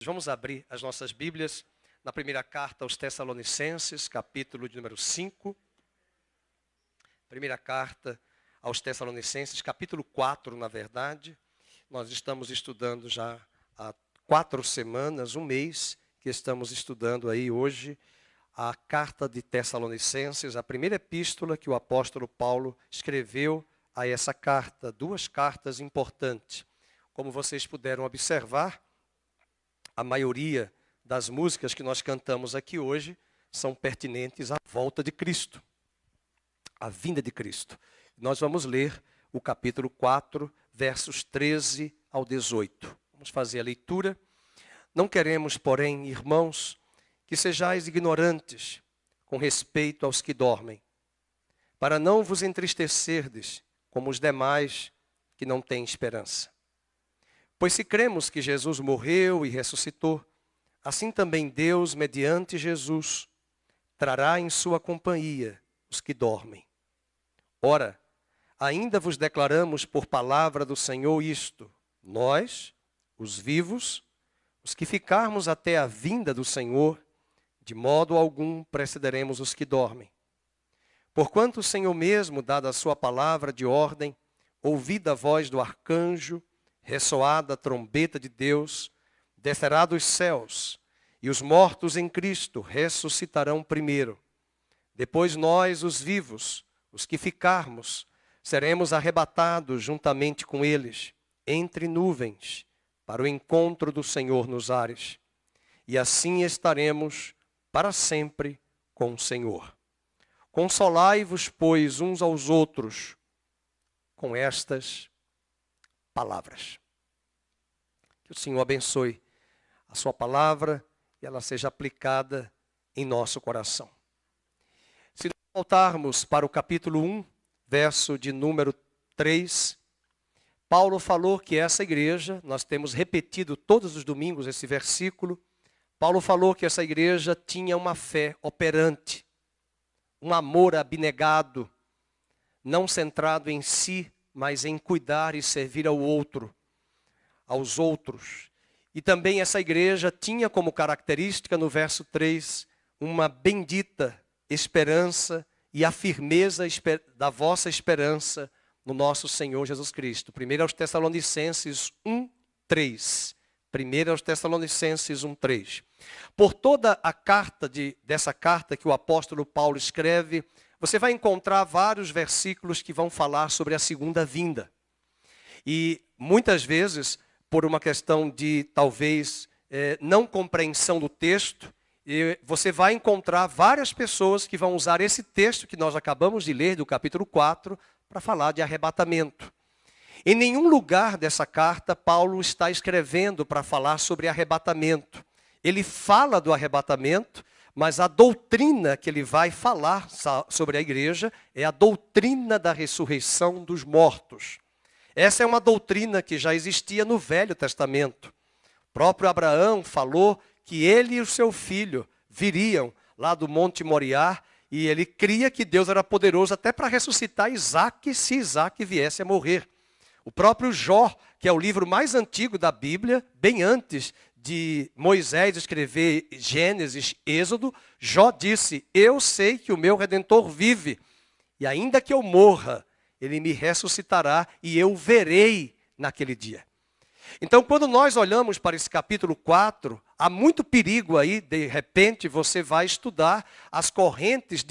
Vamos abrir as nossas Bíblias na primeira carta aos Tessalonicenses, capítulo de número 5. Primeira carta aos Tessalonicenses, capítulo 4, na verdade. Nós estamos estudando já há 4 semanas, um mês, que estamos estudando aí hoje a carta de Tessalonicenses, a primeira epístola que o apóstolo Paulo escreveu a essa carta. 2 cartas importantes. Como vocês puderam observar, a maioria das músicas que nós cantamos aqui hoje são pertinentes à volta de Cristo, à vinda de Cristo. Nós vamos ler o capítulo 4, versos 13 ao 18. Vamos fazer a leitura. Não queremos, porém, irmãos, que sejais ignorantes com respeito aos que dormem, para não vos entristecerdes como os demais que não têm esperança. Pois se cremos que Jesus morreu e ressuscitou, assim também Deus, mediante Jesus, trará em sua companhia os que dormem. Ora, ainda vos declaramos por palavra do Senhor isto: nós, os vivos, os que ficarmos até a vinda do Senhor, de modo algum precederemos os que dormem. Porquanto o Senhor mesmo, dada a sua palavra de ordem, ouvida a voz do arcanjo, ressoada a trombeta de Deus, descerá dos céus, e os mortos em Cristo ressuscitarão primeiro. Depois nós, os vivos, os que ficarmos, seremos arrebatados juntamente com eles, entre nuvens, para o encontro do Senhor nos ares. E assim estaremos para sempre com o Senhor. Consolai-vos, pois, uns aos outros, com estas palavras. Que o Senhor abençoe a sua palavra e ela seja aplicada em nosso coração. Se nós voltarmos para o capítulo 1, verso de número 3, Paulo falou que essa igreja, nós temos repetido todos os domingos esse versículo, Paulo falou que essa igreja tinha uma fé operante, um amor abnegado, não centrado em si, mas em cuidar e servir ao outro, aos outros. E também essa igreja tinha como característica, no verso 3, uma bendita esperança e a firmeza da vossa esperança no nosso Senhor Jesus Cristo. 1 aos Tessalonicenses 1:3. 1 aos Tessalonicenses 1:3. Por toda a carta dessa carta que o apóstolo Paulo escreve, você vai encontrar vários versículos que vão falar sobre a segunda vinda. E muitas vezes, por uma questão de talvez não compreensão do texto, você vai encontrar várias pessoas que vão usar esse texto que nós acabamos de ler, do capítulo 4, para falar de arrebatamento. Em nenhum lugar dessa carta, Paulo está escrevendo para falar sobre arrebatamento. Ele fala do arrebatamento, mas a doutrina que ele vai falar sobre a igreja é a doutrina da ressurreição dos mortos. Essa é uma doutrina que já existia no Velho Testamento. O próprio Abraão falou que ele e o seu filho viriam lá do Monte Moriá e ele cria que Deus era poderoso até para ressuscitar Isaac, se Isaac viesse a morrer. O próprio Jó, que é o livro mais antigo da Bíblia, bem antes de Moisés escrever Gênesis, Êxodo, Jó disse: eu sei que o meu Redentor vive, e ainda que eu morra, ele me ressuscitará e eu verei naquele dia. Então, quando nós olhamos para esse capítulo 4, há muito perigo aí, de repente você vai estudar as correntes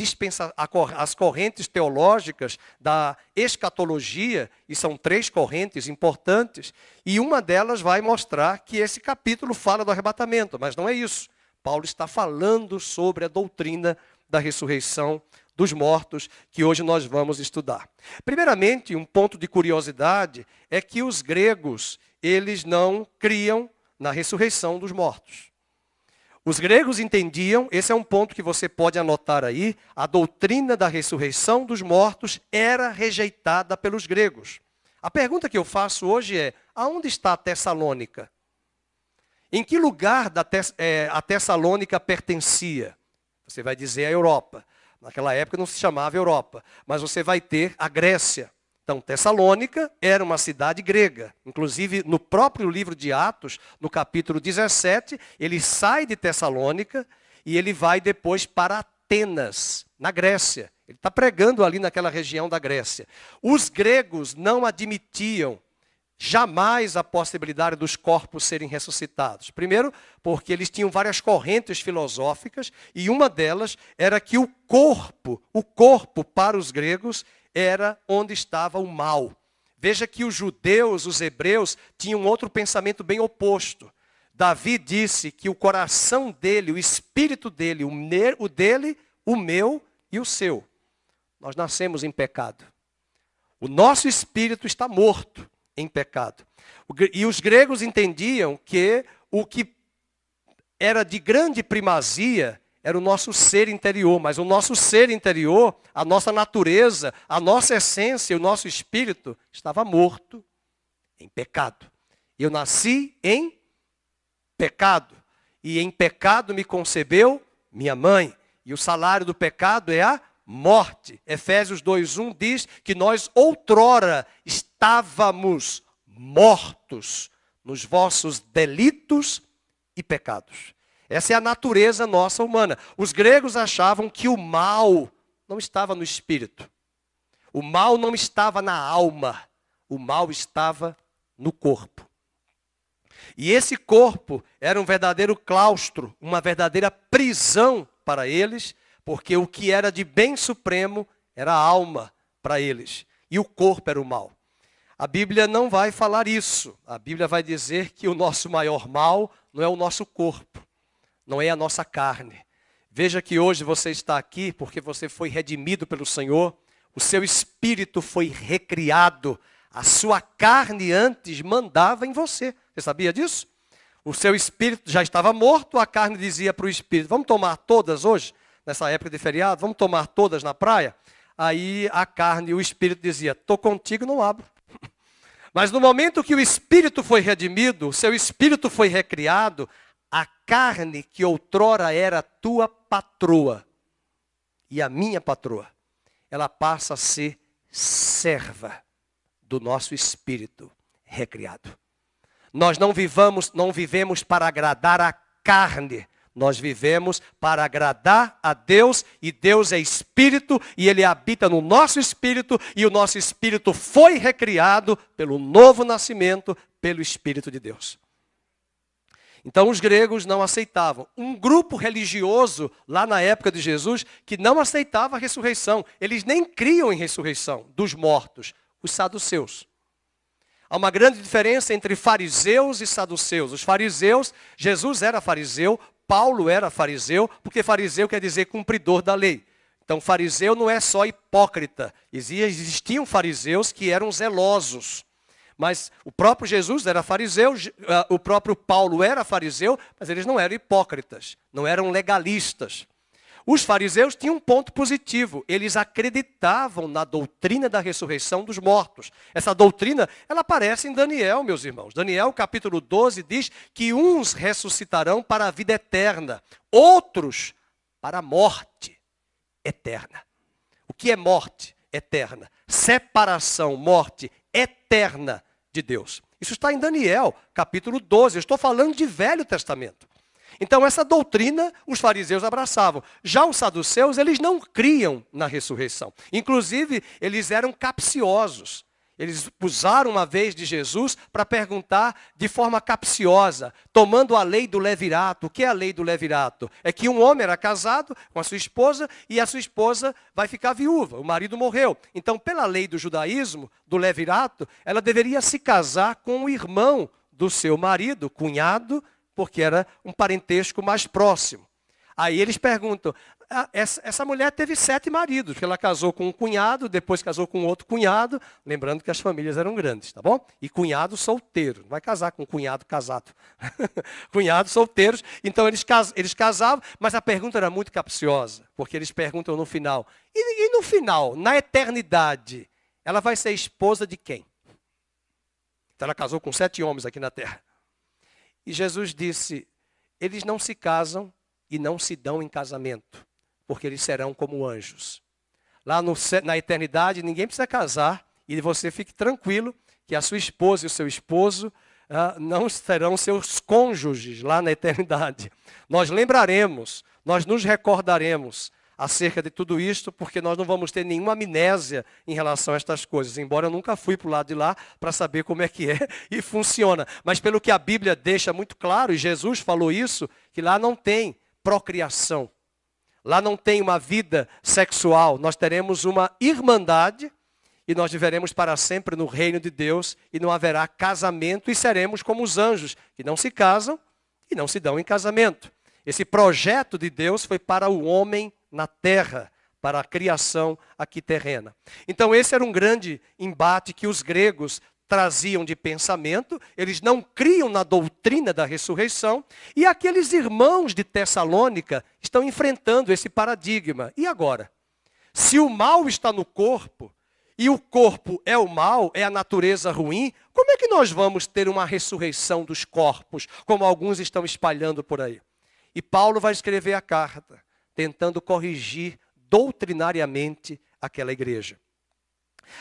teológicas da escatologia, e são 3 correntes importantes, e uma delas vai mostrar que esse capítulo fala do arrebatamento, mas não é isso. Paulo está falando sobre a doutrina da ressurreição dos mortos, que hoje nós vamos estudar. Primeiramente, um ponto de curiosidade é que os gregos, eles não criam na ressurreição dos mortos. Os gregos entendiam, esse é um ponto que você pode anotar aí, a doutrina da ressurreição dos mortos era rejeitada pelos gregos. A pergunta que eu faço hoje é: aonde está a Tessalônica? Em que lugar a Tessalônica pertencia? Você vai dizer a Europa. Naquela época não se chamava Europa, mas você vai ter a Grécia. Então, Tessalônica era uma cidade grega. Inclusive, no próprio livro de Atos, no capítulo 17, ele sai de Tessalônica e ele vai depois para Atenas, na Grécia. Ele está pregando ali naquela região da Grécia. Os gregos não admitiam jamais a possibilidade dos corpos serem ressuscitados. Primeiro, porque eles tinham várias correntes filosóficas, e uma delas era que o corpo para os gregos era onde estava o mal. Veja que os judeus, os hebreus, tinham outro pensamento bem oposto. Davi disse que o coração dele, o espírito dele, o dele, o meu e o seu. Nós nascemos em pecado. O nosso espírito está morto em pecado. E os gregos entendiam que o que era de grande primazia era o nosso ser interior, mas o nosso ser interior, a nossa natureza, a nossa essência, o nosso espírito estava morto em pecado. Eu nasci em pecado, e em pecado me concebeu minha mãe, e o salário do pecado é a morte. Efésios 2:1 diz que nós outrora estávamos mortos nos vossos delitos e pecados. Essa é a natureza nossa humana. Os gregos achavam que o mal não estava no espírito. O mal não estava na alma. O mal estava no corpo. E esse corpo era um verdadeiro claustro, uma verdadeira prisão para eles, porque o que era de bem supremo era a alma para eles. E o corpo era o mal. A Bíblia não vai falar isso. A Bíblia vai dizer que o nosso maior mal não é o nosso corpo, não é a nossa carne. Veja que hoje você está aqui porque você foi redimido pelo Senhor, o seu espírito foi recriado, a sua carne antes mandava em você. Você sabia disso? O seu espírito já estava morto, a carne dizia para o espírito: vamos tomar todas hoje, nessa época de feriado, vamos tomar todas na praia? Aí a carne e o espírito dizia: estou contigo, não abro. Mas no momento que o espírito foi redimido, o seu espírito foi recriado, a carne que outrora era tua patroa e a minha patroa, ela passa a ser serva do nosso espírito recriado. Nós não vivemos para agradar a carne, nós vivemos para agradar a Deus, e Deus é espírito, e Ele habita no nosso espírito, e o nosso espírito foi recriado pelo novo nascimento, pelo Espírito de Deus. Então os gregos não aceitavam. Um grupo religioso, lá na época de Jesus, que não aceitava a ressurreição. Eles nem criam em ressurreição dos mortos, os saduceus. Há uma grande diferença entre fariseus e saduceus. Os fariseus, Jesus era fariseu, Paulo era fariseu, porque fariseu quer dizer cumpridor da lei. Então fariseu não é só hipócrita. Existiam fariseus que eram zelosos. Mas o próprio Jesus era fariseu, o próprio Paulo era fariseu, mas eles não eram hipócritas, não eram legalistas. Os fariseus tinham um ponto positivo: eles acreditavam na doutrina da ressurreição dos mortos. Essa doutrina, ela aparece em Daniel, meus irmãos. Daniel, capítulo 12, diz que uns ressuscitarão para a vida eterna, outros para a morte eterna. O que é morte eterna? Separação, morte eterna de Deus. Isso está em Daniel, capítulo 12. Eu estou falando de Velho Testamento. Então essa doutrina os fariseus abraçavam. Já os saduceus, eles não criam na ressurreição. Inclusive, eles eram capciosos. Eles usaram uma vez de Jesus para perguntar de forma capciosa, tomando a lei do levirato. O que é a lei do levirato? É que um homem era casado com a sua esposa e a sua esposa vai ficar viúva. O marido morreu. Então, pela lei do judaísmo, do levirato, ela deveria se casar com o irmão do seu marido, cunhado, porque era um parentesco mais próximo. Aí eles perguntam: essa mulher teve 7 maridos, porque ela casou com um cunhado, depois casou com outro cunhado, lembrando que as famílias eram grandes, tá bom? E cunhado solteiro, não vai casar com cunhado casado. Cunhados solteiros, então eles casavam, mas a pergunta era muito capciosa, porque eles perguntam no final: e no final, na eternidade, ela vai ser esposa de quem? Então ela casou com 7 homens aqui na terra. E Jesus disse: eles não se casam e não se dão em casamento, porque eles serão como anjos. Lá na eternidade, ninguém precisa casar E você fique tranquilo que a sua esposa e o seu esposo não serão seus cônjuges lá na eternidade. Nós lembraremos, nós nos recordaremos acerca de tudo isto, porque nós não vamos ter nenhuma amnésia em relação a estas coisas, embora eu nunca fui para o lado de lá para saber como é que é e funciona. Mas pelo que a Bíblia deixa muito claro, e Jesus falou isso, que lá não tem procriação, lá não tem uma vida sexual, nós teremos uma irmandade e nós viveremos para sempre no reino de Deus e não haverá casamento e seremos como os anjos, que não se casam e não se dão em casamento. Esse projeto de Deus foi para o homem na terra, para a criação aqui terrena. Então esse era um grande embate que os gregos traziam de pensamento, eles não criam na doutrina da ressurreição, e aqueles irmãos de Tessalônica estão enfrentando esse paradigma. E agora? Se o mal está no corpo, e o corpo é o mal, é a natureza ruim, como é que nós vamos ter uma ressurreição dos corpos, como alguns estão espalhando por aí? E Paulo vai escrever a carta, tentando corrigir doutrinariamente aquela igreja.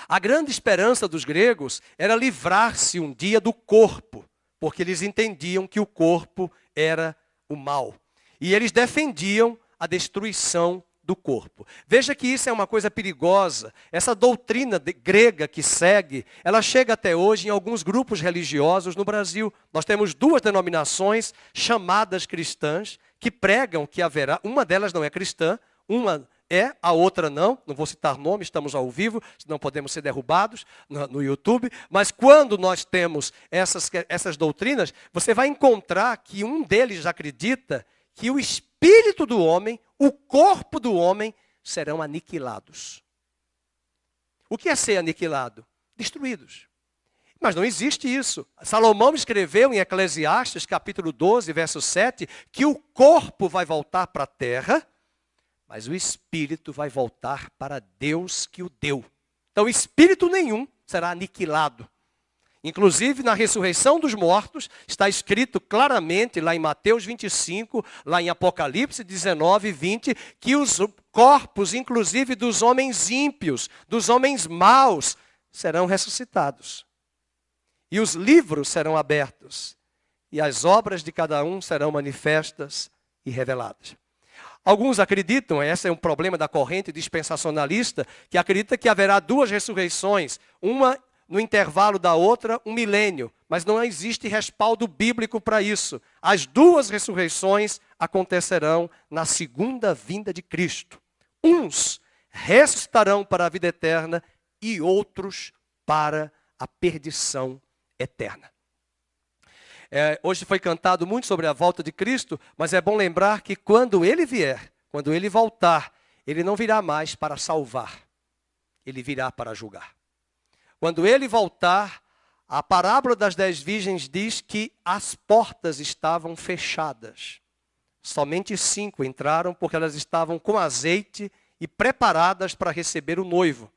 A grande esperança dos gregos era livrar-se um dia do corpo, porque eles entendiam que o corpo era o mal. E eles defendiam a destruição do corpo. Veja que isso é uma coisa perigosa. Essa doutrina grega que segue, ela chega até hoje em alguns grupos religiosos no Brasil. Nós temos 2 denominações chamadas cristãs que pregam que haverá, uma delas não é cristã, uma é, a outra não vou citar nome, estamos ao vivo, senão podemos ser derrubados no YouTube, mas quando nós temos essas doutrinas, você vai encontrar que um deles acredita que o espírito do homem, o corpo do homem, serão aniquilados. O que é ser aniquilado? Destruídos. Mas não existe isso. Salomão escreveu em Eclesiastes, capítulo 12, verso 7, que o corpo vai voltar para a terra, mas o espírito vai voltar para Deus que o deu. Então, espírito nenhum será aniquilado. Inclusive, na ressurreição dos mortos, está escrito claramente lá em Mateus 25, lá em Apocalipse 19, 20, que os corpos, inclusive dos homens ímpios, dos homens maus, serão ressuscitados. E os livros serão abertos, e as obras de cada um serão manifestas e reveladas. Alguns acreditam, esse é um problema da corrente dispensacionalista, que acredita que haverá 2 ressurreições, uma no intervalo da outra, 1 milênio. Mas não existe respaldo bíblico para isso. As 2 ressurreições acontecerão na segunda vinda de Cristo. Uns ressuscitarão para a vida eterna e outros para a perdição eterna. Hoje foi cantado muito sobre a volta de Cristo, mas é bom lembrar que quando Ele vier, quando Ele voltar, Ele não virá mais para salvar, Ele virá para julgar. Quando Ele voltar, a parábola das 10 virgens diz que as portas estavam fechadas. Somente 5 entraram porque elas estavam com azeite e preparadas para receber o noivo.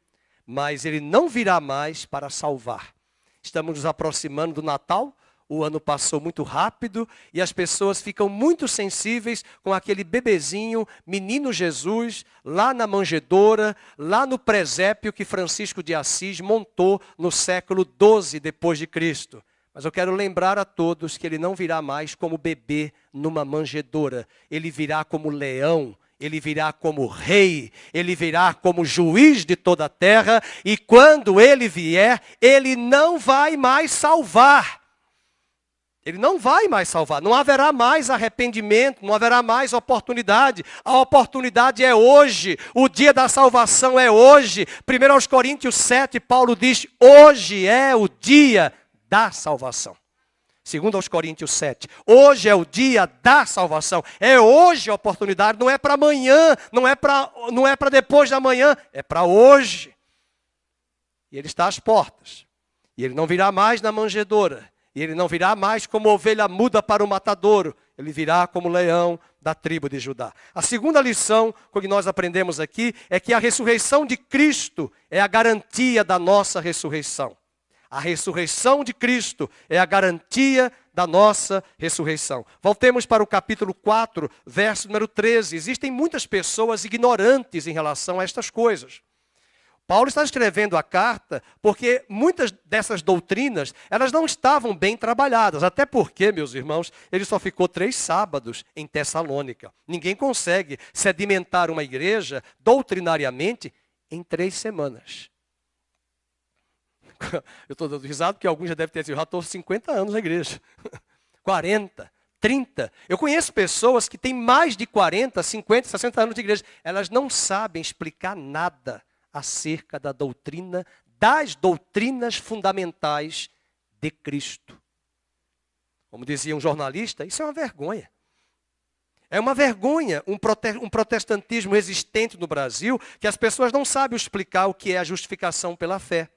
Mas Ele não virá mais para salvar. Estamos nos aproximando do Natal. O ano passou muito rápido e as pessoas ficam muito sensíveis com aquele bebezinho, menino Jesus, lá na manjedoura, lá no presépio que Francisco de Assis montou no século XII depois de Cristo. Mas eu quero lembrar a todos que ele não virá mais como bebê numa manjedoura. Ele virá como leão, ele virá como rei, ele virá como juiz de toda a terra. E quando ele vier, ele não vai mais salvar. Ele não vai mais salvar, não haverá mais arrependimento, não haverá mais oportunidade. A oportunidade é hoje, o dia da salvação é hoje. 1 Coríntios 7, Paulo diz, hoje é o dia da salvação. 2 Coríntios 7, hoje é o dia da salvação. É hoje a oportunidade, não é para amanhã, não é para depois da manhã, é para hoje. E ele está às portas, e ele não virá mais na manjedoura. E ele não virá mais como ovelha muda para o matadouro. Ele virá como leão da tribo de Judá. A segunda lição que nós aprendemos aqui é que a ressurreição de Cristo é a garantia da nossa ressurreição. A ressurreição de Cristo é a garantia da nossa ressurreição. Voltemos para o capítulo 4, verso número 13. Existem muitas pessoas ignorantes em relação a estas coisas. Paulo está escrevendo a carta porque muitas dessas doutrinas, elas não estavam bem trabalhadas. Até porque, meus irmãos, ele só ficou 3 sábados em Tessalônica. Ninguém consegue sedimentar uma igreja doutrinariamente em 3 semanas. Eu estou dando risada porque alguns já devem ter dicho, eu já estou 50 anos na igreja. 40, 30. Eu conheço pessoas que têm mais de 40, 50, 60 anos de igreja. Elas não sabem explicar nada acerca da doutrina, das doutrinas fundamentais de Cristo. Como dizia um jornalista, isso é uma vergonha. É uma vergonha um protestantismo existente no Brasil, que as pessoas não sabem explicar o que é a justificação pela fé.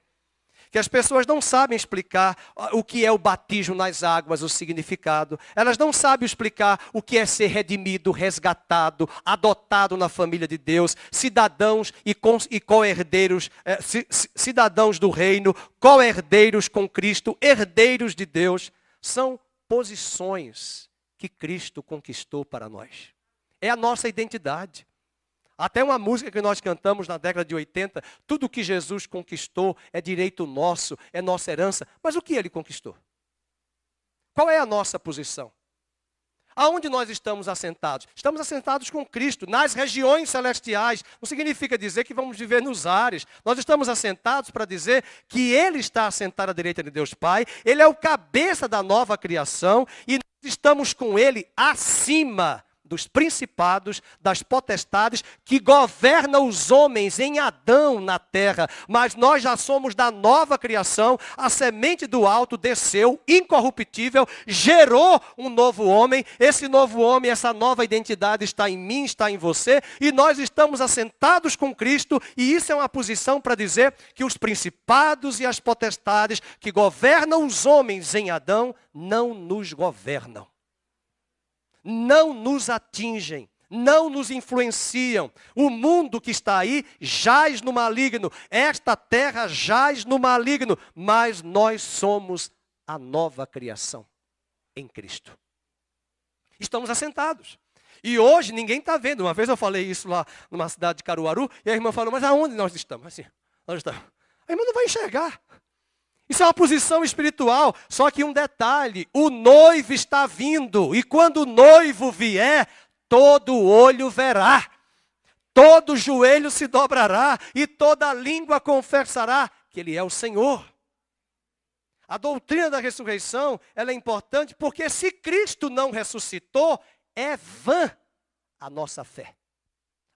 Que as pessoas não sabem explicar o que é o batismo nas águas, o significado. Elas não sabem explicar o que é ser redimido, resgatado, adotado na família de Deus, cidadãos e co-herdeiros, cidadãos do reino, co-herdeiros com Cristo, herdeiros de Deus. São posições que Cristo conquistou para nós. É a nossa identidade. Até uma música que nós cantamos na década de 80, tudo que Jesus conquistou é direito nosso, é nossa herança. Mas o que ele conquistou? Qual é a nossa posição? Aonde nós estamos assentados? Estamos assentados com Cristo, nas regiões celestiais. Não significa dizer que vamos viver nos ares. Nós estamos assentados para dizer que Ele está assentado à direita de Deus Pai. Ele é o cabeça da nova criação e nós estamos com Ele acima dos principados, das potestades que governam os homens em Adão na terra. Mas nós já somos da nova criação, a semente do alto desceu, incorruptível, gerou um novo homem. Esse novo homem, essa nova identidade está em mim, está em você, e nós estamos assentados com Cristo, e isso é uma posição para dizer que os principados e as potestades que governam os homens em Adão não nos governam. Não nos atingem, não nos influenciam. O mundo que está aí jaz no maligno, esta terra jaz no maligno, mas nós somos a nova criação em Cristo. Estamos assentados. E hoje ninguém está vendo. Uma vez eu falei isso lá numa cidade de Caruaru, e a irmã falou, mas aonde nós estamos? Assim, nós estamos. A irmã não vai enxergar. Isso é uma posição espiritual, só que um detalhe, o noivo está vindo, e quando o noivo vier, todo olho verá, todo joelho se dobrará, e toda língua confessará que Ele é o Senhor. A doutrina da ressurreição, ela é importante, porque se Cristo não ressuscitou, é vã a nossa fé.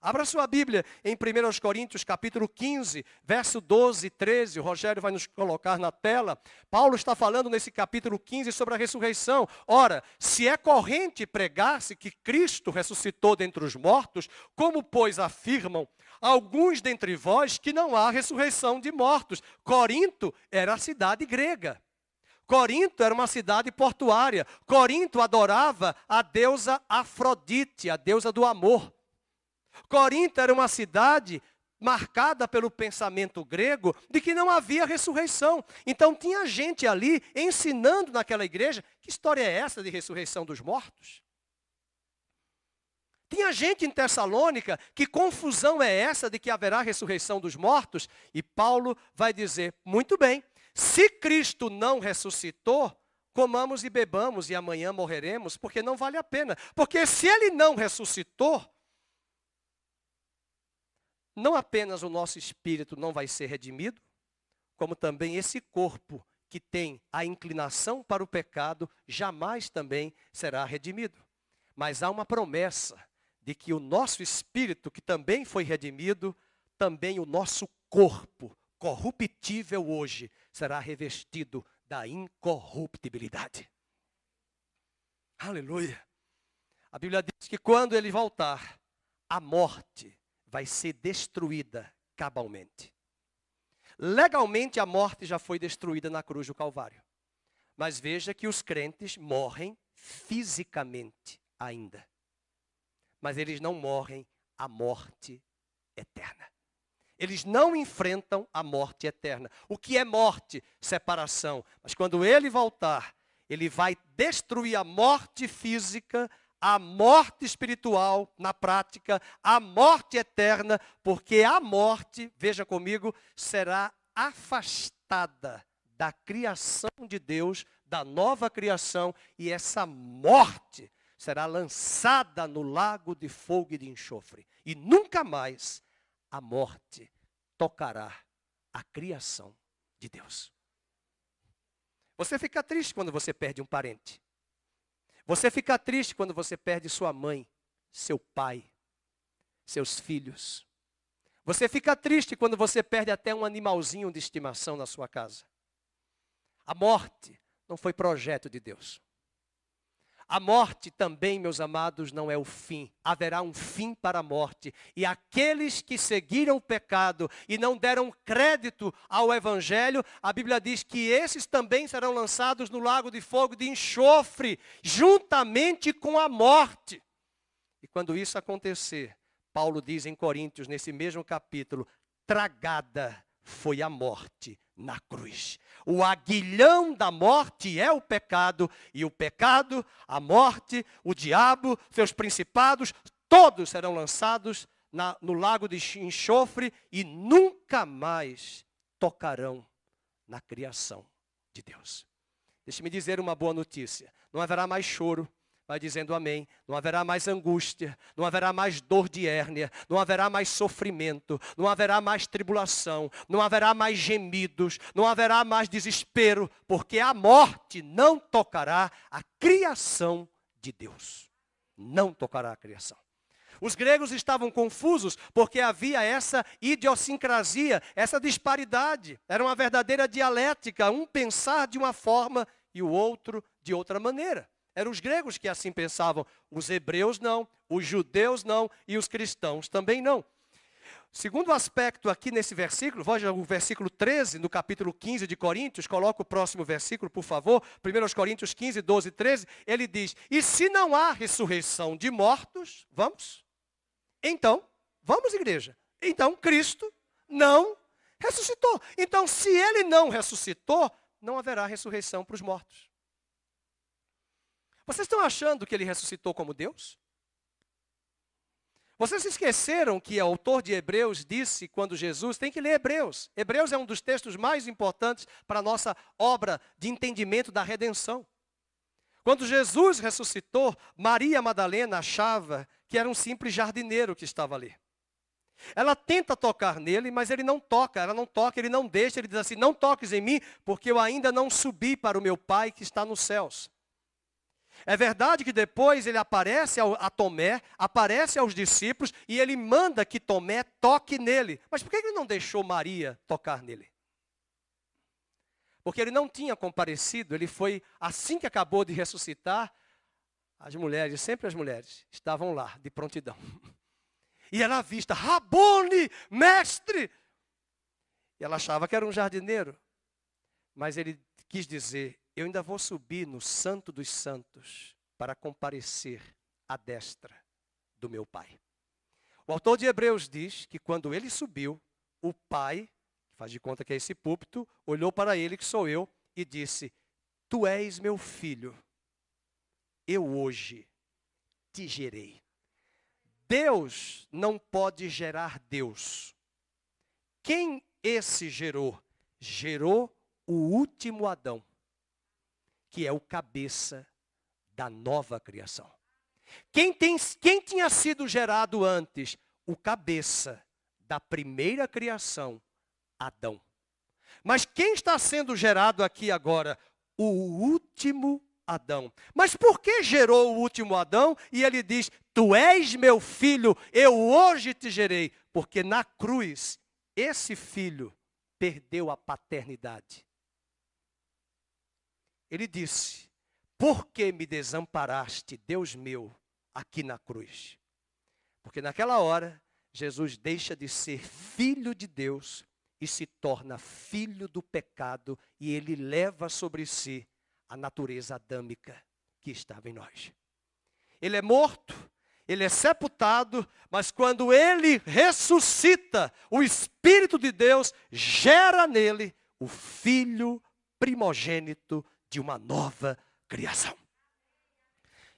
Abra sua Bíblia em 1 Coríntios, capítulo 15, verso 12 e 13. O Rogério vai nos colocar na tela. Paulo está falando nesse capítulo 15 sobre a ressurreição. Ora, se é corrente pregar-se que Cristo ressuscitou dentre os mortos, como, pois, afirmam alguns dentre vós que não há ressurreição de mortos? Corinto era a cidade grega. Corinto era uma cidade portuária. Corinto adorava a deusa Afrodite, a deusa do amor. Corinto era uma cidade marcada pelo pensamento grego de que não havia ressurreição. Então tinha gente ali ensinando naquela igreja, que história é essa de ressurreição dos mortos? Tinha gente em Tessalônica, que confusão é essa de que haverá ressurreição dos mortos? E Paulo vai dizer, muito bem, se Cristo não ressuscitou, comamos e bebamos e amanhã morreremos, porque não vale a pena. Porque se Ele não ressuscitou, não apenas o nosso espírito não vai ser redimido, como também esse corpo que tem a inclinação para o pecado, jamais também será redimido. Mas há uma promessa de que o nosso espírito, que também foi redimido, também o nosso corpo, corruptível hoje, será revestido da incorruptibilidade. Aleluia! A Bíblia diz que quando Ele voltar, a morte vai ser destruída cabalmente. Legalmente a morte já foi destruída na cruz do Calvário. Mas veja que os crentes morrem fisicamente ainda. Mas eles não morrem a morte eterna. Eles não enfrentam a morte eterna. O que é morte? Separação. Mas quando Ele voltar, Ele vai destruir a morte física, a morte espiritual, na prática, a morte eterna, porque a morte, veja comigo, será afastada da criação de Deus, da nova criação, e essa morte será lançada no lago de fogo e de enxofre. E nunca mais a morte tocará a criação de Deus. Você fica triste quando você perde um parente. Você fica triste quando você perde sua mãe, seu pai, seus filhos. Você fica triste quando você perde até um animalzinho de estimação na sua casa. A morte não foi projeto de Deus. A morte também, meus amados, não é o fim. Haverá um fim para a morte. E aqueles que seguiram o pecado e não deram crédito ao Evangelho, a Bíblia diz que esses também serão lançados no lago de fogo de enxofre, juntamente com a morte. E quando isso acontecer, Paulo diz em Coríntios, nesse mesmo capítulo, tragada foi a morte na cruz. O aguilhão da morte é o pecado, e o pecado, a morte, o diabo, seus principados, todos serão lançados no lago de enxofre e nunca mais tocarão na criação de Deus. Deixe-me dizer uma boa notícia: não haverá mais choro. Vai dizendo amém. Não haverá mais angústia, não haverá mais dor de hérnia, não haverá mais sofrimento, não haverá mais tribulação, não haverá mais gemidos, não haverá mais desespero, porque a morte não tocará a criação de Deus. Não tocará a criação. Os gregos estavam confusos porque havia essa idiosincrasia, essa disparidade. Era uma verdadeira dialética, um pensar de uma forma e o outro de outra maneira. Eram os gregos que assim pensavam, os hebreus não, os judeus não e os cristãos também não. Segundo aspecto aqui nesse versículo, veja o versículo 13, no capítulo 15 de Coríntios, coloca o próximo versículo, por favor, 1 Coríntios 15, 12 e 13, ele diz, e se não há ressurreição de mortos, vamos? Então, vamos igreja, então Cristo não ressuscitou. Então, se ele não ressuscitou, não haverá ressurreição para os mortos. Vocês estão achando que ele ressuscitou como Deus? Vocês esqueceram que o autor de Hebreus disse quando Jesus, tem que ler Hebreus. Hebreus é um dos textos mais importantes para a nossa obra de entendimento da redenção. Quando Jesus ressuscitou, Maria Madalena achava que era um simples jardineiro que estava ali. Ela tenta tocar nele, mas ele não toca, ela não toca, ele não deixa, ele diz assim, não toques em mim, porque eu ainda não subi para o meu Pai que está nos céus. É verdade que depois ele aparece a Tomé, aparece aos discípulos e ele manda que Tomé toque nele. Mas por que ele não deixou Maria tocar nele? Porque ele não tinha comparecido, ele foi, assim que acabou de ressuscitar, as mulheres, sempre as mulheres, estavam lá, de prontidão. E ela vista, Rabone, mestre! E ela achava que era um jardineiro. Mas ele quis dizer, eu ainda vou subir no Santo dos Santos para comparecer à destra do meu Pai. O autor de Hebreus diz que quando ele subiu, o Pai, faz de conta que é esse púlpito, olhou para ele, que sou eu, e disse, tu és meu filho, eu hoje te gerei. Deus não pode gerar Deus. Quem esse gerou? Gerou o último Adão, que é o cabeça da nova criação. Quem tinha sido gerado antes? O cabeça da primeira criação, Adão. Mas quem está sendo gerado aqui agora? O último Adão. Mas por que gerou o último Adão? E ele diz, tu és meu filho, eu hoje te gerei. Porque na cruz, esse filho perdeu a paternidade. Ele disse, por que me desamparaste, Deus meu, aqui na cruz? Porque naquela hora, Jesus deixa de ser filho de Deus e se torna filho do pecado e ele leva sobre si a natureza adâmica que estava em nós. Ele é morto, ele é sepultado, mas quando ele ressuscita, o Espírito de Deus gera nele o Filho primogênito de uma nova criação.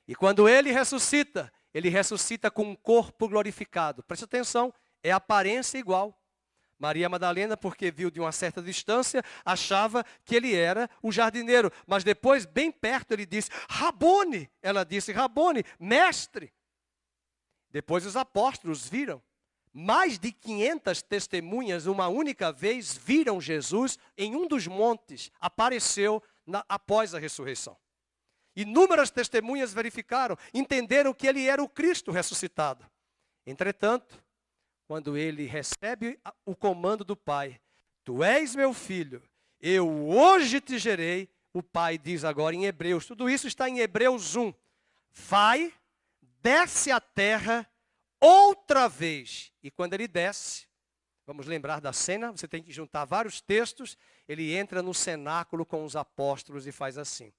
E quando ele ressuscita com um corpo glorificado. Preste atenção, é aparência igual. Maria Madalena, porque viu de uma certa distância, achava que ele era o jardineiro. Mas depois, bem perto, ele disse, Rabone. Ela disse, Rabone, mestre. Depois os apóstolos viram. Mais de 500 testemunhas, uma única vez, viram Jesus em um dos montes. Apareceu após a ressurreição. Inúmeras testemunhas verificaram, entenderam que ele era o Cristo ressuscitado. Entretanto, quando ele recebe o comando do Pai, tu és meu filho, eu hoje te gerei, o Pai diz agora em Hebreus, tudo isso está em Hebreus 1, vai, desce à terra outra vez. E quando ele desce, vamos lembrar da cena, você tem que juntar vários textos, ele entra no cenáculo com os apóstolos e faz assim.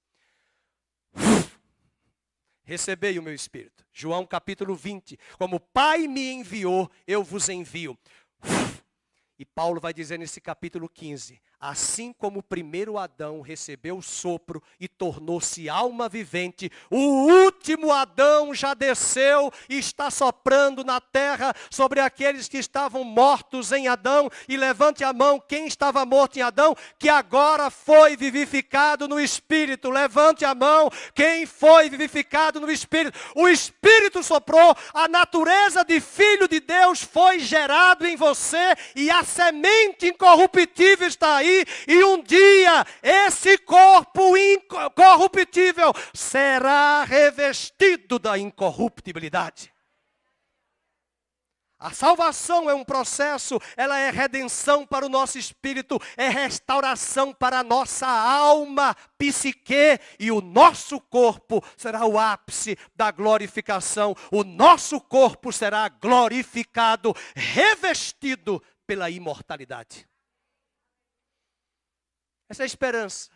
Recebei o meu Espírito. João capítulo 20. Como o Pai me enviou, eu vos envio. E Paulo vai dizer nesse capítulo 15. Assim como o primeiro Adão recebeu o sopro e tornou-se alma vivente, o último Adão já desceu e está soprando na terra sobre aqueles que estavam mortos em Adão. E levante a mão quem estava morto em Adão, que agora foi vivificado no Espírito. Levante a mão quem foi vivificado no Espírito. O Espírito soprou, a natureza de Filho de Deus foi gerado em você e a semente incorruptível está aí. E um dia esse corpo incorruptível será revestido da incorruptibilidade. A salvação é um processo, ela é redenção para o nosso espírito, é restauração para a nossa alma, psique, e o nosso corpo será o ápice da glorificação. O nosso corpo será glorificado, revestido pela imortalidade. Essa é a esperança.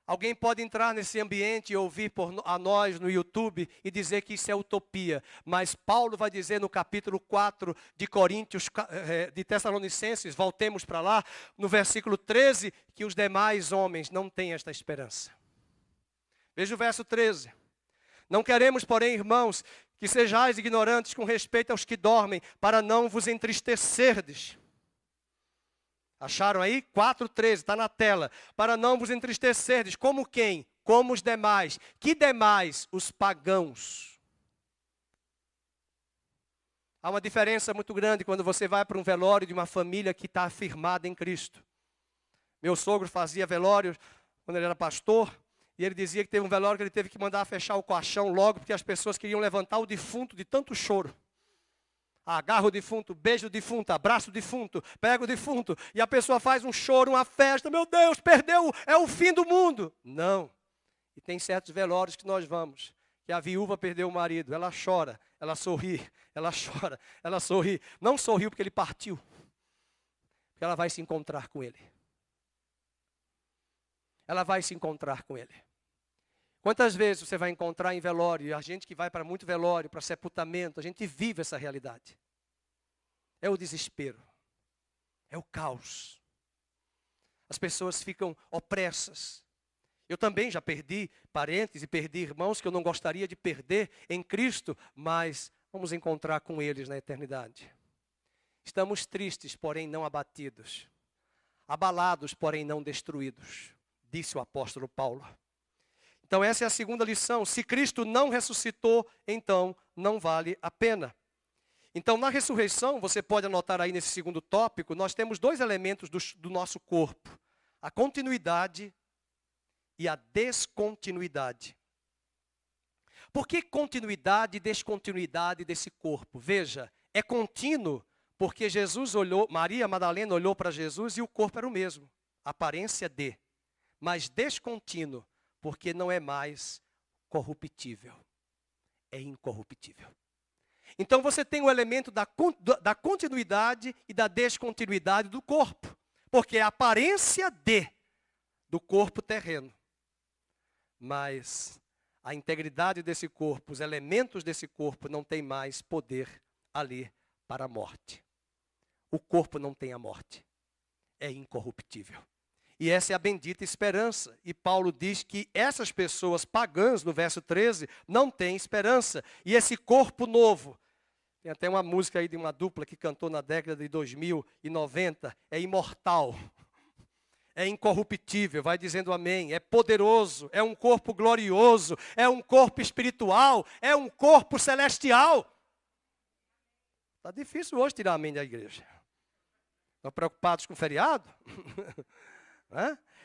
Alguém pode entrar nesse ambiente e ouvir a nós no YouTube e dizer que isso é utopia. Mas Paulo vai dizer no capítulo 4 de Coríntios, de Tessalonicenses, voltemos para lá, no versículo 13, que os demais homens não têm esta esperança. Veja o verso 13. Não queremos, porém, irmãos, que sejais ignorantes com respeito aos que dormem, para não vos entristecerdes. Acharam aí? 4:13, está na tela. Para não vos entristecerdes. Como quem? Como os demais. Que demais? Os pagãos. Há uma diferença muito grande quando você vai para um velório de uma família que está afirmada em Cristo. Meu sogro fazia velório quando ele era pastor. E ele dizia que teve um velório que ele teve que mandar fechar o caixão logo, porque as pessoas queriam levantar o defunto de tanto choro. Agarra o defunto, beija o defunto, abraça o defunto, pega o defunto. E a pessoa faz um choro, uma festa. Meu Deus, perdeu, é o fim do mundo. Não. E tem certos velórios que nós vamos. Que a viúva perdeu o marido. Ela chora, ela sorri, ela chora, ela sorri. Não sorriu porque ele partiu. Porque ela vai se encontrar com ele. Ela vai se encontrar com ele. Quantas vezes você vai encontrar em velório, e a gente que vai para muito velório, para sepultamento, a gente vive essa realidade. É o desespero, é o caos. As pessoas ficam opressas. Eu também já perdi parentes e perdi irmãos que eu não gostaria de perder em Cristo, mas vamos encontrar com eles na eternidade. Estamos tristes, porém não abatidos. Abalados, porém não destruídos, disse o apóstolo Paulo. Então essa é a segunda lição. Se Cristo não ressuscitou, então não vale a pena. Então na ressurreição, você pode anotar aí nesse segundo tópico, nós temos dois elementos do nosso corpo. A continuidade e a descontinuidade. Por que continuidade e descontinuidade desse corpo? Veja, é contínuo porque Maria Madalena olhou para Jesus e o corpo era o mesmo. Aparência de, mas descontínuo. Porque não é mais corruptível, é incorruptível. Então você tem o elemento da continuidade e da descontinuidade do corpo. Porque é a aparência do corpo terreno. Mas a integridade desse corpo, os elementos desse corpo não tem mais poder ali para a morte. O corpo não tem a morte, é incorruptível. E essa é a bendita esperança. E Paulo diz que essas pessoas pagãs, no verso 13, não têm esperança. E esse corpo novo, tem até uma música aí de uma dupla que cantou na década de 2090, é imortal, é incorruptível, vai dizendo amém, é poderoso, é um corpo glorioso, é um corpo espiritual, é um corpo celestial. Está difícil hoje tirar amém da igreja. Estão preocupados com o feriado?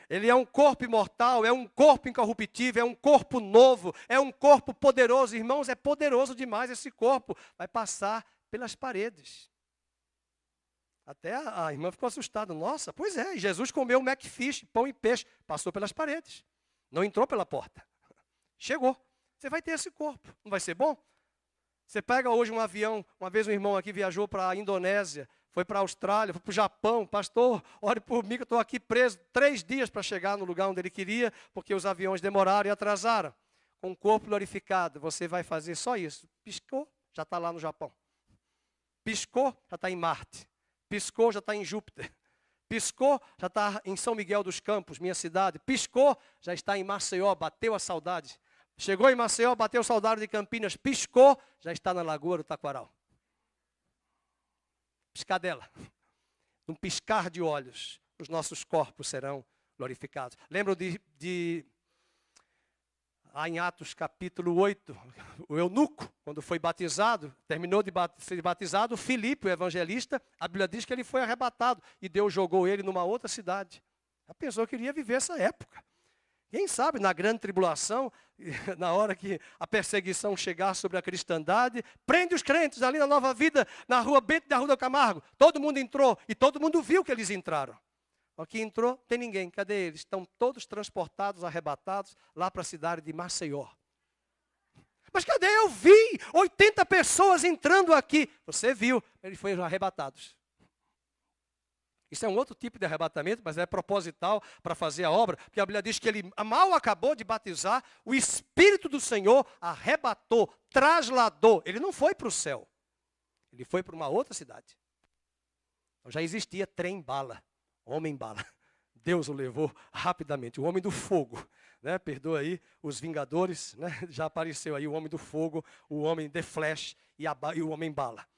Ele é um corpo imortal, é um corpo incorruptível, é um corpo novo, é um corpo poderoso. Irmãos, é poderoso demais esse corpo. Vai passar pelas paredes. Até a irmã ficou assustada. Nossa, pois é, Jesus comeu Macfish, pão e peixe. Passou pelas paredes. Não entrou pela porta. Chegou. Você vai ter esse corpo. Não vai ser bom? Você pega hoje um avião. Uma vez um irmão aqui viajou para a Indonésia. Foi para a Austrália, foi para o Japão. Pastor, ore por mim que eu estou aqui preso 3 dias para chegar no lugar onde ele queria, porque os aviões demoraram e atrasaram. Com o corpo glorificado, você vai fazer só isso. Piscou, já está lá no Japão. Piscou, já está em Marte. Piscou, já está em Júpiter. Piscou, já está em São Miguel dos Campos, minha cidade. Piscou, já está em Maceió, bateu a saudade. Chegou em Maceió, bateu saudade de Campinas. Piscou, já está na Lagoa do Taquaral. Piscadela, num piscar de olhos, os nossos corpos serão glorificados. Lembram lá em Atos capítulo 8, o eunuco, quando foi batizado, terminou de ser batizado, Filipe, o evangelista, a Bíblia diz que ele foi arrebatado e Deus jogou ele numa outra cidade. Já pensou que iria viver essa época. Quem sabe, na grande tribulação, na hora que a perseguição chegar sobre a cristandade, prende os crentes ali na Nova Vida, na rua Bento da Rua do Camargo. Todo mundo entrou e todo mundo viu que eles entraram. Aqui entrou, tem ninguém. Cadê eles? Estão todos transportados, arrebatados, lá para a cidade de Maceió. Mas cadê? Eu vi 80 pessoas entrando aqui. Você viu, eles foram arrebatados. Isso é um outro tipo de arrebatamento, mas é proposital para fazer a obra, porque a Bíblia diz que ele mal acabou de batizar, o Espírito do Senhor arrebatou, trasladou. Ele não foi para o céu, ele foi para uma outra cidade. Então já existia trem-bala, homem-bala. Deus o levou rapidamente, o homem do fogo. Né? Perdoa aí os Vingadores, né? Já apareceu aí o homem do fogo, o homem The Flash e o homem-bala.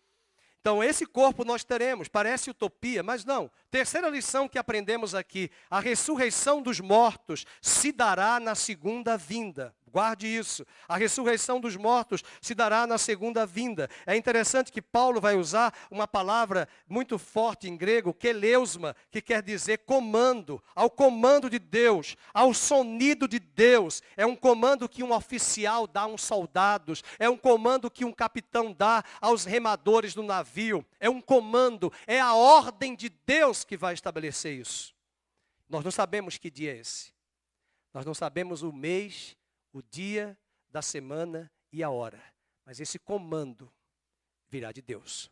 Então, esse corpo nós teremos, parece utopia, mas não. Terceira lição que aprendemos aqui, a ressurreição dos mortos se dará na segunda vinda. Guarde isso. A ressurreição dos mortos se dará na segunda vinda. É interessante que Paulo vai usar uma palavra muito forte em grego, keleusma, que quer dizer comando, ao comando de Deus, ao sonido de Deus. É um comando que um oficial dá aos soldados, é um comando que um capitão dá aos remadores do navio. É um comando, é a ordem de Deus que vai estabelecer isso. Nós não sabemos que dia é esse. Nós não sabemos o mês, o dia da semana e a hora. Mas esse comando virá de Deus.